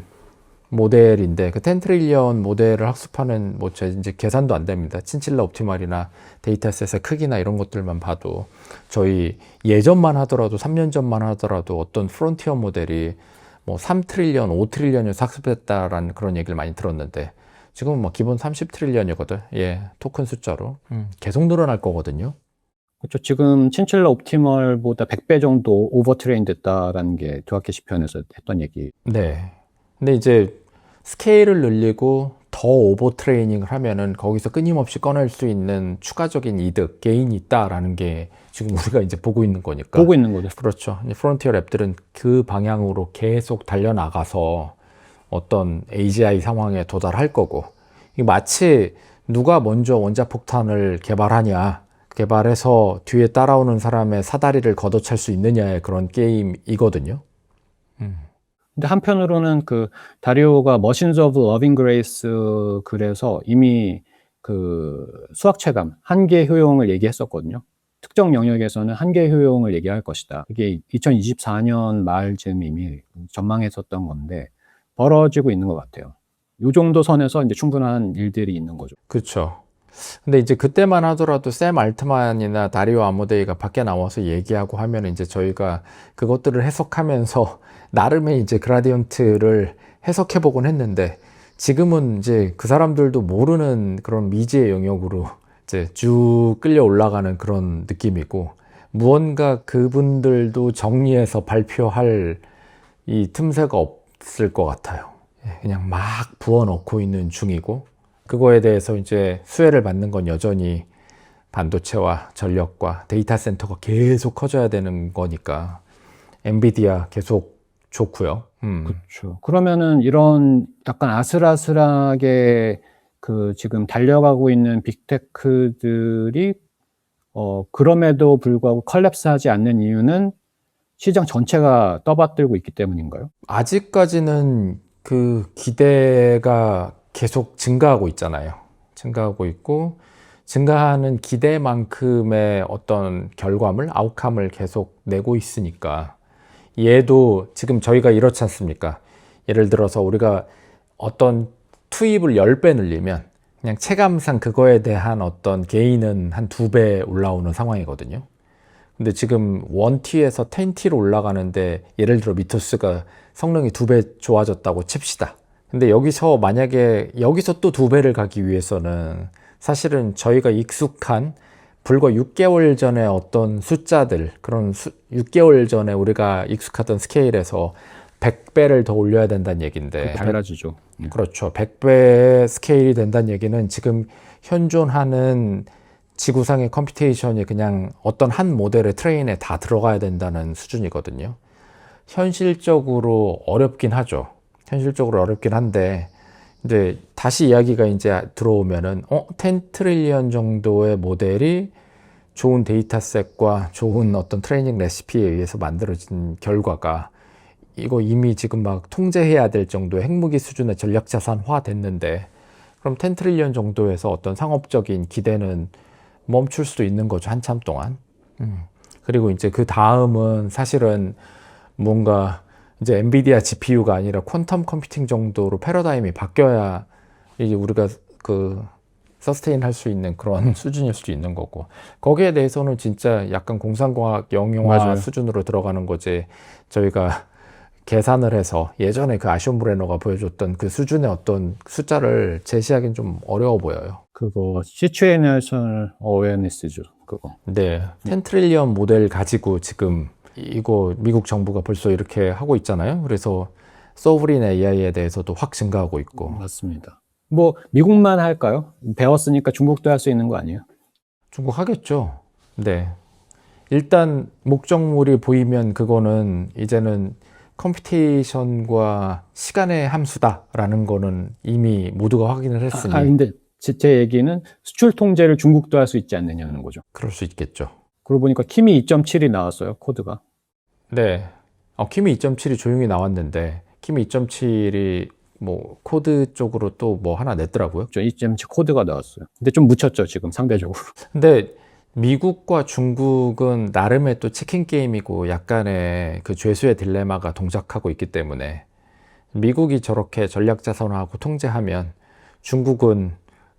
모델인데 그 10 트릴리언 모델을 학습하는 뭐 이제 계산도 안 됩니다. 친칠라 옵티멀이나 데이터셋의 크기나 이런 것들만 봐도 저희 예전만 하더라도 3년 전만 하더라도 어떤 프론티어 모델이 뭐 3 트릴리언, 5 트릴리언에서 학습했다라는 그런 얘기를 많이 들었는데 지금은 뭐 기본 30 트릴리언이거든. 예, 토큰 숫자로 계속 늘어날 거거든요. 그렇죠. 지금 친칠라 옵티멀보다 100배 정도 오버 트레인 됐다라는 게 두학케 시편에서 했던 얘기. 네. 근데 이제 스케일을 늘리고 더 오버 트레이닝을 하면은 거기서 끊임없이 꺼낼 수 있는 추가적인 이득, 게인이 있다라는 게 지금 우리가 이제 보고 있는 거니까. 보고 있는 거죠. 그렇죠. 프론티어 랩들은 그 방향으로 계속 달려나가서 어떤 AGI 상황에 도달할 거고. 이게 마치 누가 먼저 원자폭탄을 개발하냐, 개발해서 뒤에 따라오는 사람의 사다리를 걷어찰 수 있느냐의 그런 게임이거든요. 근데 한편으로는 그 다리오가 머신즈 오브 러빙 그레이스 글에서 이미 그 수학 체감 한계 효용을 얘기했었거든요. 특정 영역에서는 한계 효용을 얘기할 것이다. 그게 2024년 말쯤 이미 전망했었던 건데 벌어지고 있는 것 같아요. 요 정도 선에서 이제 충분한 일들이 있는 거죠. 그렇죠. 근데 이제 그때만 하더라도 샘 알트만이나 다리오 아모데이가 밖에 나와서 얘기하고 하면 이제 저희가 그것들을 해석하면서 나름의 이제 그라디언트를 해석해 보곤 했는데 지금은 이제 그 사람들도 모르는 그런 미지의 영역으로 이제 쭉 끌려 올라가는 그런 느낌이고 무언가 그분들도 정리해서 발표할 이 틈새가 없을 것 같아요. 그냥 막 부어넣고 있는 중이고 그거에 대해서 이제 수혜를 받는 건 여전히 반도체와 전력과 데이터 센터가 계속 커져야 되는 거니까 엔비디아 계속 좋고요. 그렇죠. 그러면은 이런 약간 아슬아슬하게 그 지금 달려가고 있는 빅테크들이 그럼에도 불구하고 컬랩스하지 않는 이유는 시장 전체가 떠받들고 있기 때문인가요? 아직까지는 그 기대가 계속 증가하고 있잖아요. 증가하고 있고 증가하는 기대만큼의 어떤 결과물, 아웃컴을 계속 내고 있으니까 얘도 지금 저희가 이렇지 않습니까? 예를 들어서 우리가 어떤 투입을 10배 늘리면 그냥 체감상 그거에 대한 어떤 게인은 한 2배 올라오는 상황이거든요. 근데 지금 1T에서 10T로 올라가는데 예를 들어 미토스가 성능이 2배 좋아졌다고 칩시다. 근데 여기서 만약에 여기서 또 2배를 가기 위해서는 사실은 저희가 익숙한 불과 6개월 전에 어떤 숫자들 그런 6개월 전에 우리가 익숙하던 스케일에서 100배를 더 올려야 된다는 얘기인데 달라지죠. 그렇죠. 100배의 스케일이 된다는 얘기는 지금 현존하는 지구상의 컴퓨테이션이 그냥 어떤 한 모델의 트레인에 다 들어가야 된다는 수준이거든요. 현실적으로 어렵긴 하죠. 현실적으로 어렵긴 한데 이제 다시 이야기가 이제 들어오면은 10 트릴리언 정도의 모델이 좋은 데이터셋과 좋은 어떤 트레이닝 레시피에 의해서 만들어진 결과가 이거 이미 지금 막 통제해야 될 정도의 핵무기 수준의 전략자산화 됐는데 그럼 10 트릴리언 정도에서 어떤 상업적인 기대는 멈출 수도 있는 거죠. 한참 동안. 그리고 이제 그 다음은 사실은 뭔가 이제 엔비디아 GPU가 아니라 퀀텀 컴퓨팅 정도로 패러다임이 바뀌어야 이제 우리가 그 서스테인 할 수 있는 그런 수준일 수도 있는 거고 거기에 대해서는 진짜 약간 공상과학 영영화 맞아요. 수준으로 들어가는 거지 저희가 계산을 해서 예전에 그 아시온 브레너가 보여줬던 그 수준의 어떤 숫자를 제시하기는 좀 어려워 보여요. 그거 시츄에이셔널 어웨어니스죠. 그거. 네, 10 트릴리언 모델 가지고 지금 이거 미국 정부가 벌써 이렇게 하고 있잖아요. 그래서 소브린 AI에 대해서도 확 증가하고 있고. 맞습니다. 뭐 미국만 할까요? 배웠으니까 중국도 할 수 있는 거 아니에요? 중국 하겠죠. 네. 일단 목적물이 보이면 그거는 이제는 컴퓨테이션과 시간의 함수다라는 거는 이미 모두가 확인을 했으니 근데 제 얘기는 수출 통제를 중국도 할 수 있지 않느냐는 거죠. 그럴 수 있겠죠. 그러고 보니까 키미 2.7이 나왔어요, 코드가. 네. 키미 2.7이 조용히 나왔는데 키미 2.7이 뭐 코드 쪽으로 또 뭐 하나 냈더라고요. 2.7 코드가 나왔어요. 근데 좀 묻혔죠, 지금 상대적으로. 근데 미국과 중국은 나름의 또 치킨 게임이고 약간의 그 죄수의 딜레마가 동작하고 있기 때문에 미국이 저렇게 전략자산화하고 통제하면 중국은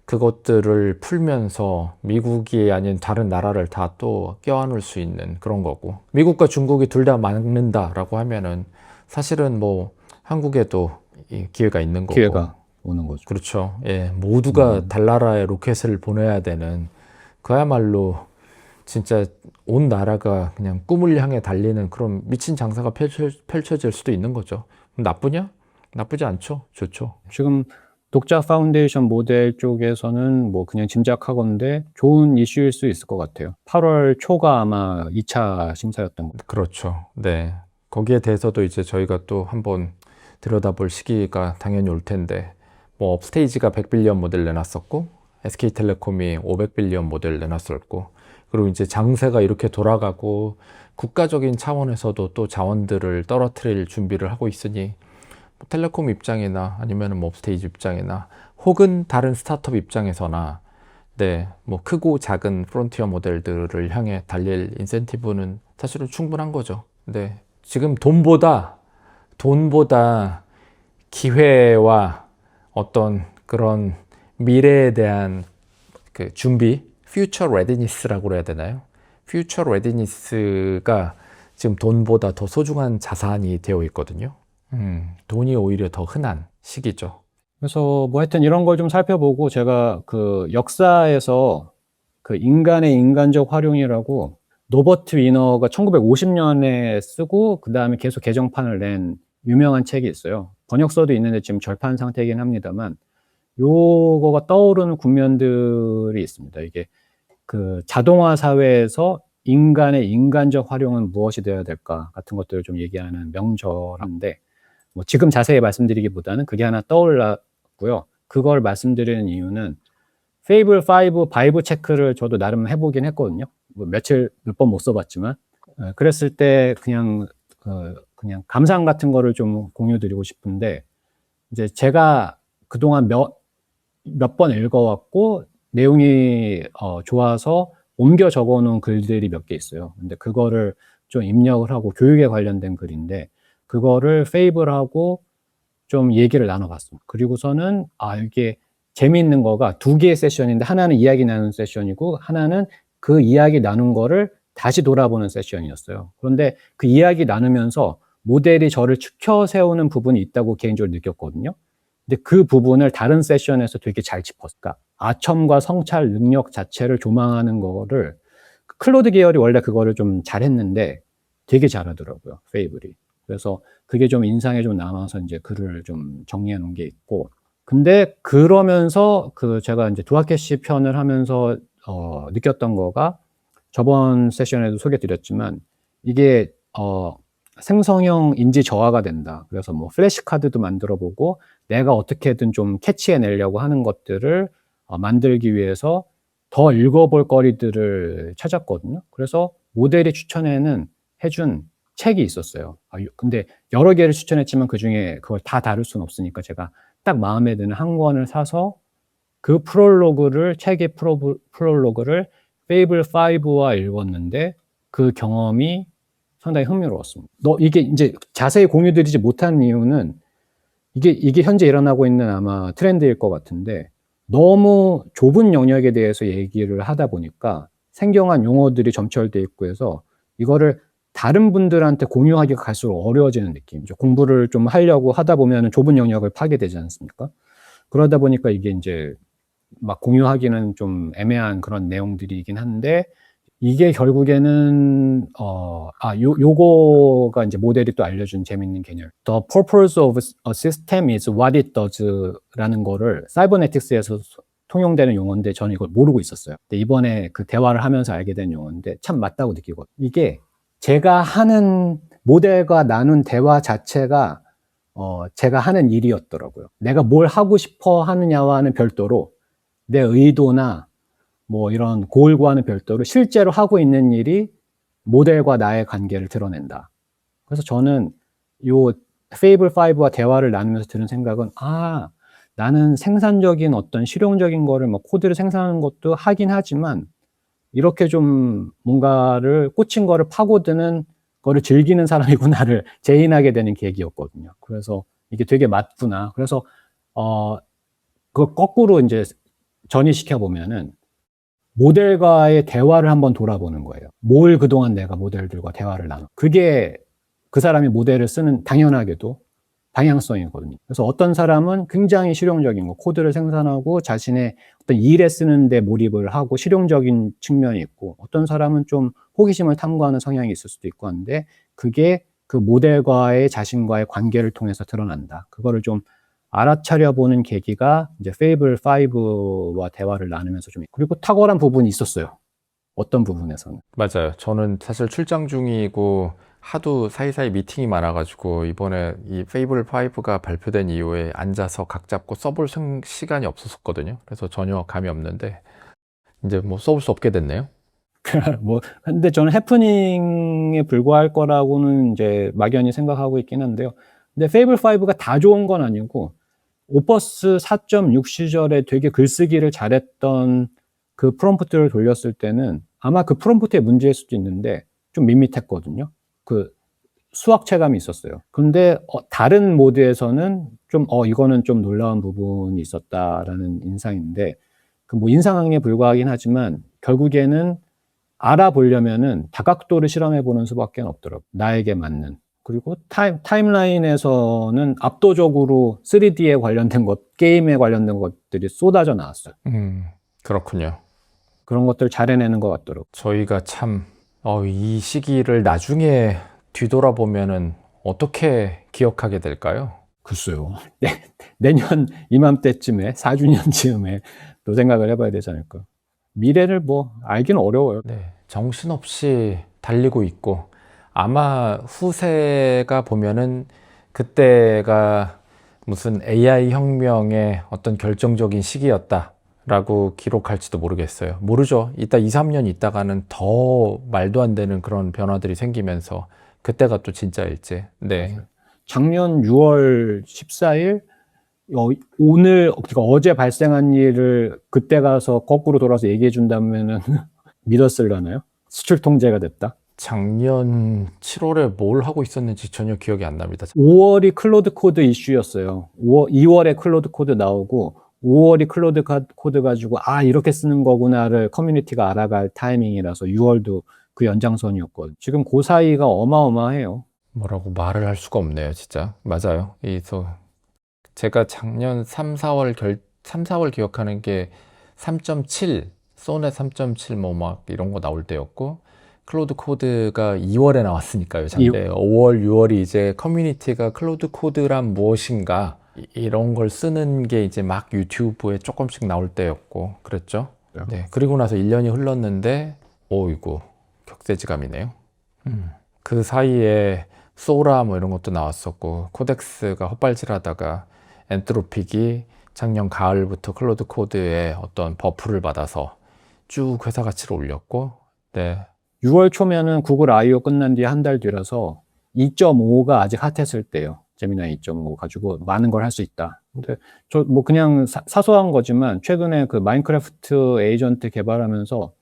그것들을 풀면서 미국이 아닌 다른 나라를 다 또 껴안을 수 있는 그런 거고 미국과 중국이 둘 다 막는다라고 하면은 사실은 뭐 한국에도 이 기회가 있는 거고 기회가 오는 거죠. 그렇죠. 예, 모두가 달나라에 로켓을 보내야 되는 그야말로 진짜 온 나라가 그냥 꿈을 향해 달리는 그런 미친 장사가 펼쳐질 수도 있는 거죠. 나쁘냐? 나쁘지 않죠. 좋죠. 지금 독자 파운데이션 모델 쪽에서는 뭐 그냥 짐작하건데 좋은 이슈일 수 있을 것 같아요. 8월 초가 아마 2차 심사였던 거. 그렇죠. 네. 거기에 대해서도 이제 저희가 또 한번 들여다볼 시기가 당연히 올 텐데 뭐 업스테이지가 100빌리언 모델 내놨었고 SK텔레콤이 500빌리언 모델 내놨었고 그리고 이제 장세가 이렇게 돌아가고 국가적인 차원에서도 또 자원들을 떨어뜨릴 준비를 하고 있으니 뭐 텔레콤 입장이나 아니면 뭐 업스테이지 입장이나 혹은 다른 스타트업 입장에서나 네, 뭐 크고 작은 프론티어 모델들을 향해 달릴 인센티브는 사실은 충분한 거죠. 네, 지금 돈보다 기회와 어떤 그런 미래에 대한 그 준비, 퓨처 레디니스라고 해야 되나요? 퓨처 레디니스가 지금 돈보다 더 소중한 자산이 되어 있거든요. 돈이 오히려 더 흔한 시기죠. 그래서 뭐 하여튼 이런 걸 좀 살펴보고 제가 그 역사에서 그 인간의 인간적 활용이라고 노버트 위너가 1950년에 쓰고 그 다음에 계속 개정판을 낸 유명한 책이 있어요. 번역서도 있는데 지금 절판 상태이긴 합니다만 요거가 떠오르는 국면들이 있습니다. 이게 그 자동화 사회에서 인간의 인간적 활용은 무엇이 되어야 될까 같은 것들을 좀 얘기하는 명절인데 뭐 지금 자세히 말씀드리기보다는 그게 하나 떠올랐고요. 그걸 말씀드리는 이유는 페이블 5 바이브 체크를 저도 나름 해보긴 했거든요. 뭐 며칠 몇 번 못 써봤지만 그랬을 때 그냥 감상 같은 거를 좀 공유드리고 싶은데 이제 제가 그동안 몇 번 읽어왔고 내용이 좋아서 옮겨 적어놓은 글들이 몇 개 있어요. 근데 그거를 좀 입력을 하고 교육에 관련된 글인데 그거를 페이블하고 좀 얘기를 나눠봤습니다. 그리고서는 이게 재미있는 거가 두 개의 세션인데 하나는 이야기 나누는 세션이고 하나는 그 이야기 나눈 거를 다시 돌아보는 세션이었어요. 그런데 그 이야기 나누면서 모델이 저를 추켜 세우는 부분이 있다고 개인적으로 느꼈거든요. 근데 그 부분을 다른 세션에서 되게 잘 짚었어요. 그러니까 아첨과 성찰 능력 자체를 조망하는 거를 클로드 계열이 원래 그거를 좀 잘했는데 되게 잘하더라고요, 페이블이. 그래서 그게 좀 인상에 좀 남아서 이제 글을 좀 정리해 놓은 게 있고. 근데 그러면서 제가 이제 두아케시 편을 하면서 느꼈던 거가 저번 세션에도 소개 드렸지만 이게 생성형 인지 저하가 된다. 그래서 뭐 플래시 카드도 만들어 보고 내가 어떻게든 좀 캐치해 내려고 하는 것들을 만들기 위해서 더 읽어볼 거리들을 찾았거든요. 그래서 모델이 해준 책이 있었어요. 근데 여러 개를 추천했지만 그 중에 그걸 다 다룰 수는 없으니까 제가 딱 마음에 드는 한 권을 사서 그 책의 프롤로그를 페이블 5와 읽었는데 그 경험이 상당히 흥미로웠습니다. 이게 이제 자세히 공유드리지 못한 이유는 이게 현재 일어나고 있는 아마 트렌드일 것 같은데 너무 좁은 영역에 대해서 얘기를 하다 보니까 생경한 용어들이 점철돼 있고 해서 이거를 다른 분들한테 공유하기가 갈수록 어려워지는 느낌이죠. 공부를 좀 하려고 하다 보면 좁은 영역을 파게 되지 않습니까? 그러다 보니까 이게 이제 막 공유하기는 좀 애매한 그런 내용들이긴 한데 이게 결국에는 요거가 이제 모델이 또 알려준 재밌는 개념. The purpose of a system is what it does라는 거를 사이버네틱스에서 통용되는 용어인데 저는 이걸 모르고 있었어요. 근데 이번에 그 대화를 하면서 알게 된 용어인데 참 맞다고 느끼거든요. 이게 제가 하는 모델과 나눈 대화 자체가 제가 하는 일이었더라고요. 내가 뭘 하고 싶어 하느냐와는 별도로 내 의도나 뭐 이런 고울과는 별도로 실제로 하고 있는 일이 모델과 나의 관계를 드러낸다. 그래서 저는 요 페이블 5와 대화를 나누면서 드는 생각은 나는 생산적인 어떤 실용적인 거를 뭐 코드를 생산하는 것도 하긴 하지만 이렇게 좀 뭔가를 꽂힌 거를 파고드는 거를 즐기는 사람이구나를 재인하게 되는 계기였거든요. 그래서 이게 되게 맞구나. 그래서 그걸 거꾸로 이제 전이시켜 보면은 모델과의 대화를 한번 돌아보는 거예요. 뭘 그동안 내가 모델들과 대화를 나눠. 그게 그 사람이 모델을 쓰는 당연하게도 방향성이거든요. 그래서 어떤 사람은 굉장히 실용적인 거, 코드를 생산하고 자신의 어떤 일에 쓰는데 몰입을 하고 실용적인 측면이 있고, 어떤 사람은 좀 호기심을 탐구하는 성향이 있을 수도 있고 한데, 그게 그 모델과의 자신과의 관계를 통해서 드러난다. 그거를 좀 알아차려 보는 계기가 이제 페이블 5와 대화를 나누면서 좀, 그리고 탁월한 부분이 있었어요. 어떤 부분에서는. 맞아요. 저는 사실 출장 중이고 하도 사이사이 미팅이 많아가지고 이번에 이 페이블 5가 발표된 이후에 앉아서 각 잡고 써볼 시간이 없었거든요. 그래서 전혀 감이 없는데 이제 뭐 써볼 수 없게 됐네요. 근데 저는 해프닝에 불과할 거라고는 이제 막연히 생각하고 있긴 한데요. 근데 페이블 5가 다 좋은 건 아니고, 오퍼스 4.6 시절에 되게 글쓰기를 잘했던 그 프롬프트를 돌렸을 때는 아마 그 프롬프트의 문제일 수도 있는데 좀 밋밋했거든요. 그 수학 체감이 있었어요. 근데 다른 모드에서는 좀 이거는 좀 놀라운 부분이 있었다라는 인상인데, 그 뭐 인상에 불과하긴 하지만 결국에는 알아보려면은 다각도를 실험해 보는 수밖에 없더라고요. 나에게 맞는. 그리고 타임라인에서는 압도적으로 3D에 관련된 게임에 관련된 것들이 쏟아져 나왔어요. 그렇군요. 그런 것들 잘 해내는 것 같더라고요. 저희가 참, 이 시기를 나중에 뒤돌아보면은 어떻게 기억하게 될까요? 글쎄요. 내년 이맘때쯤에, 4주년 즈음에 또 생각을 해봐야 되지 않을까. 미래를 뭐 알기는 어려워요. 네, 정신없이 달리고 있고 아마 후세가 보면은 그때가 무슨 AI 혁명의 어떤 결정적인 시기였다라고 기록할지도 모르겠어요. 모르죠. 이따 2, 3년 있다가는 더 말도 안 되는 그런 변화들이 생기면서 그때가 또 진짜일지. 네. 작년 6월 14일 오늘, 그러니까 어제 발생한 일을 그때 가서 거꾸로 돌아서 얘기해 준다면은 믿었을라나요? 수출 통제가 됐다. 작년 7월에 뭘 하고 있었는지 전혀 기억이 안 납니다. 5월이 클로드 코드 이슈였어요. 2월에 클로드 코드 나오고 5월이 클로드 코드 가지고 이렇게 쓰는 거구나를 커뮤니티가 알아갈 타이밍이라서 6월도 그 연장선이었거든요. 지금 그 사이가 어마어마해요. 뭐라고 말을 할 수가 없네요, 진짜. 맞아요. 제가 작년 3, 4월 기억하는 게 3.7, 소넷 3.7 뭐 막 이런 거 나올 때였고, 클로드 코드가 2월에 나왔으니까요, 작년. 5월, 6월이 이제 커뮤니티가 클로드 코드란 무엇인가 이런 걸 쓰는 게 이제 막 유튜브에 조금씩 나올 때였고, 그랬죠. 네. 그리고 나서 1년이 흘렀는데, 이거 격세지감이네요. 그 사이에 소라 뭐 이런 것도 나왔었고, 코덱스가 헛발질하다가 엔트로픽이 작년 가을부터 클로드 코드에 어떤 버프를 받아서 쭉 회사 가치를 올렸고, 네. 6월 초면은 구글 I.O. 끝난 뒤에 한 달 뒤라서 2.5가 아직 핫했을 때요. 제미나이 2.5 가지고 많은 걸 할 수 있다. 근데 저 뭐 그냥 사소한 거지만 최근에 그 마인크래프트 에이전트 개발하면서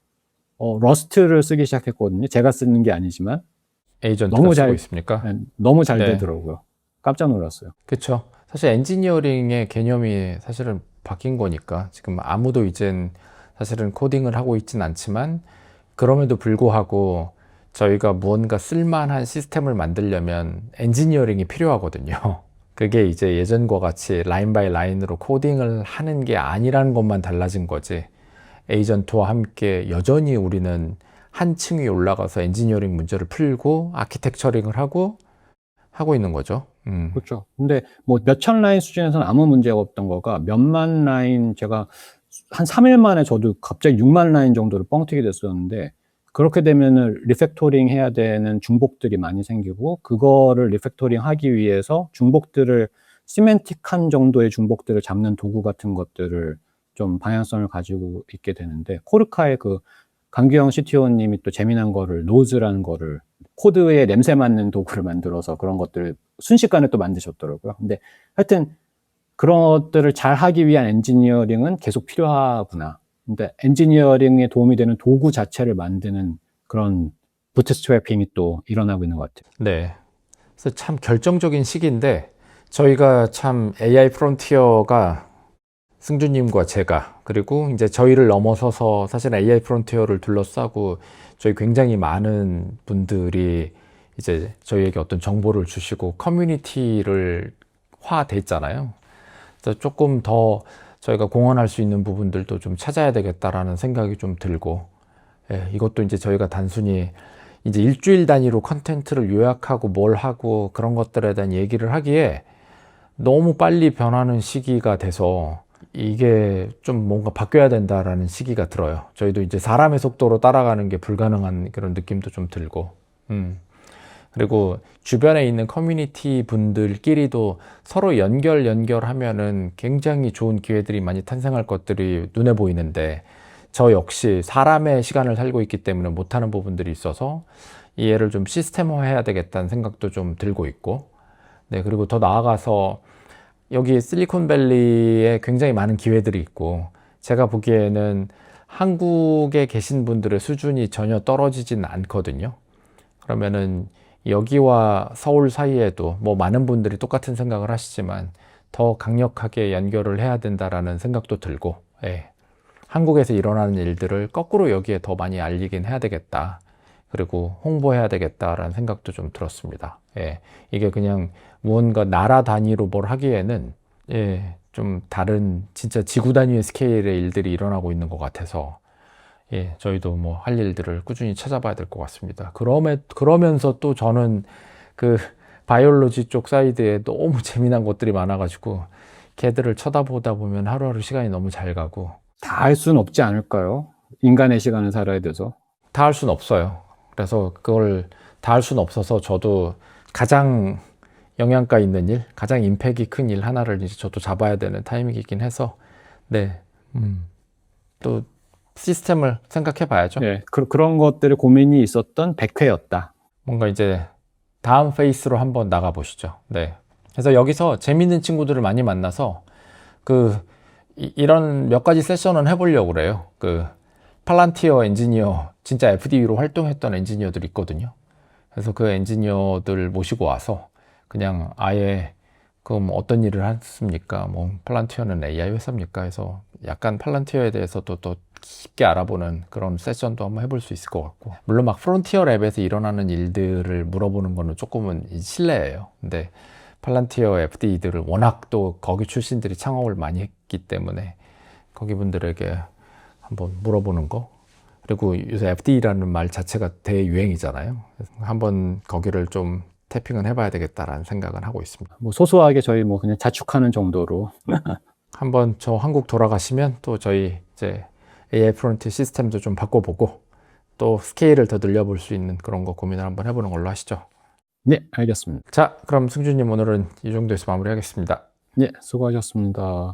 러스트를 쓰기 시작했거든요. 제가 쓰는 게 아니지만 에이전트가 너무 쓰고 있습니까? 너무 잘 네. 되더라고요. 깜짝 놀랐어요. 그쵸. 사실 엔지니어링의 개념이 사실은 바뀐 거니까 지금 아무도 이젠 사실은 코딩을 하고 있진 않지만 그럼에도 불구하고 저희가 무언가 쓸만한 시스템을 만들려면 엔지니어링이 필요하거든요. 그게 이제 예전과 같이 라인 바이 라인으로 코딩을 하는 게 아니라는 것만 달라진 거지. 에이전트와 함께 여전히 우리는 한 층 위 올라가서 엔지니어링 문제를 풀고 아키텍처링을 하고 있는 거죠. 그렇죠. 근데 뭐 몇천 라인 수준에서는 아무 문제가 없던 거가 몇만 라인, 제가 한 3일 만에 저도 갑자기 6만 라인 정도를 뻥튀기 됐었는데, 그렇게 되면은 리팩토링 해야 되는 중복들이 많이 생기고, 그거를 리팩토링 하기 위해서 중복들을 시멘틱한 정도의 중복들을 잡는 도구 같은 것들을 좀 방향성을 가지고 있게 되는데, 코르카의 그 강규영 CTO님이 또 재미난 거를, 노즈라는 거를 코드에 냄새 맡는 도구를 만들어서 그런 것들을 순식간에 또 만드셨더라고요. 근데 하여튼 그런 것들을 잘 하기 위한 엔지니어링은 계속 필요하구나. 근데 엔지니어링에 도움이 되는 도구 자체를 만드는 그런 부트스트래핑이 또 일어나고 있는 것 같아요. 네. 그래서 참 결정적인 시기인데 저희가 참 AI 프론티어가 승주님과 제가 그리고 이제 저희를 넘어서서 사실 AI 프론티어를 둘러싸고 저희 굉장히 많은 분들이 이제 저희에게 어떤 정보를 주시고 커뮤니티를 화됐잖아요. 그래서 조금 더 저희가 공헌할 수 있는 부분들도 좀 찾아야 되겠다라는 생각이 좀 들고, 예, 이것도 이제 저희가 단순히 이제 일주일 단위로 컨텐츠를 요약하고 뭘 하고 그런 것들에 대한 얘기를 하기에 너무 빨리 변하는 시기가 돼서 이게 좀 뭔가 바뀌어야 된다라는 시기가 들어요. 저희도 이제 사람의 속도로 따라가는 게 불가능한 그런 느낌도 좀 들고, 그리고 주변에 있는 커뮤니티 분들끼리도 서로 연결하면은 굉장히 좋은 기회들이 많이 탄생할 것들이 눈에 보이는데 저 역시 사람의 시간을 살고 있기 때문에 못하는 부분들이 있어서 이 얘를 좀 시스템화해야 되겠다는 생각도 좀 들고 있고, 네, 그리고 더 나아가서 여기 실리콘밸리에 굉장히 많은 기회들이 있고 제가 보기에는 한국에 계신 분들의 수준이 전혀 떨어지진 않거든요. 그러면은 여기와 서울 사이에도 뭐 많은 분들이 똑같은 생각을 하시지만 더 강력하게 연결을 해야 된다라는 생각도 들고, 예. 한국에서 일어나는 일들을 거꾸로 여기에 더 많이 알리긴 해야 되겠다. 그리고 홍보해야 되겠다라는 생각도 좀 들었습니다. 예. 이게 그냥 무언가 나라 단위로 뭘 하기에는, 예, 좀 다른 진짜 지구 단위의 스케일의 일들이 일어나고 있는 것 같아서, 예, 저희도 뭐 할 일들을 꾸준히 찾아봐야 될 것 같습니다. 그러면서 또 저는 그 바이올로지 쪽 사이드에 너무 재미난 것들이 많아가지고 걔들을 쳐다보다 보면 하루하루 시간이 너무 잘 가고. 다 할 수는 없지 않을까요? 인간의 시간을 살아야 돼서. 다 할 수는 없어요. 그래서 그걸 다 할 수는 없어서 저도 가장 영양가 있는 일, 가장 임팩이 큰 일 하나를 이제 저도 잡아야 되는 타이밍이긴 해서, 네, 또 시스템을 생각해 봐야죠. 네, 그런 것들의 고민이 있었던 100회였다. 뭔가 이제 다음 페이스로 한번 나가 보시죠. 네. 그래서 여기서 재밌는 친구들을 많이 만나서 이런 몇 가지 세션은 해보려고 그래요. 팔란티어 엔지니어, 진짜 FDE로 활동했던 엔지니어들이 있거든요. 그래서 그 엔지니어들 모시고 와서 그냥 아예 그럼 어떤 일을 했습니까? 뭐 팔란티어는 AI 회사입니까? 해서 약간 팔란티어에 대해서도 또 깊게 알아보는 그런 세션도 한번 해볼 수 있을 것 같고, 물론 막 프론티어 랩에서 일어나는 일들을 물어보는 거는 조금은 실례예요. 근데 팔란티어 FDE들을 워낙 또 거기 출신들이 창업을 많이 했기 때문에 거기 분들에게 한번 물어보는 거, 그리고 요새 FDE라는 말 자체가 대유행이잖아요. 그래서 한번 거기를 좀 태핑은 해봐야 되겠다라는 생각은 하고 있습니다. 뭐 소소하게 저희 뭐 그냥 자축하는 정도로. 한번 저 한국 돌아가시면 또 저희 이제 AI 프론트 시스템도 좀 바꿔보고 또 스케일을 더 늘려볼 수 있는 그런 거 고민을 한번 해보는 걸로 하시죠. 네, 알겠습니다. 자, 그럼 승주님 오늘은 이 정도에서 마무리하겠습니다. 네, 수고하셨습니다.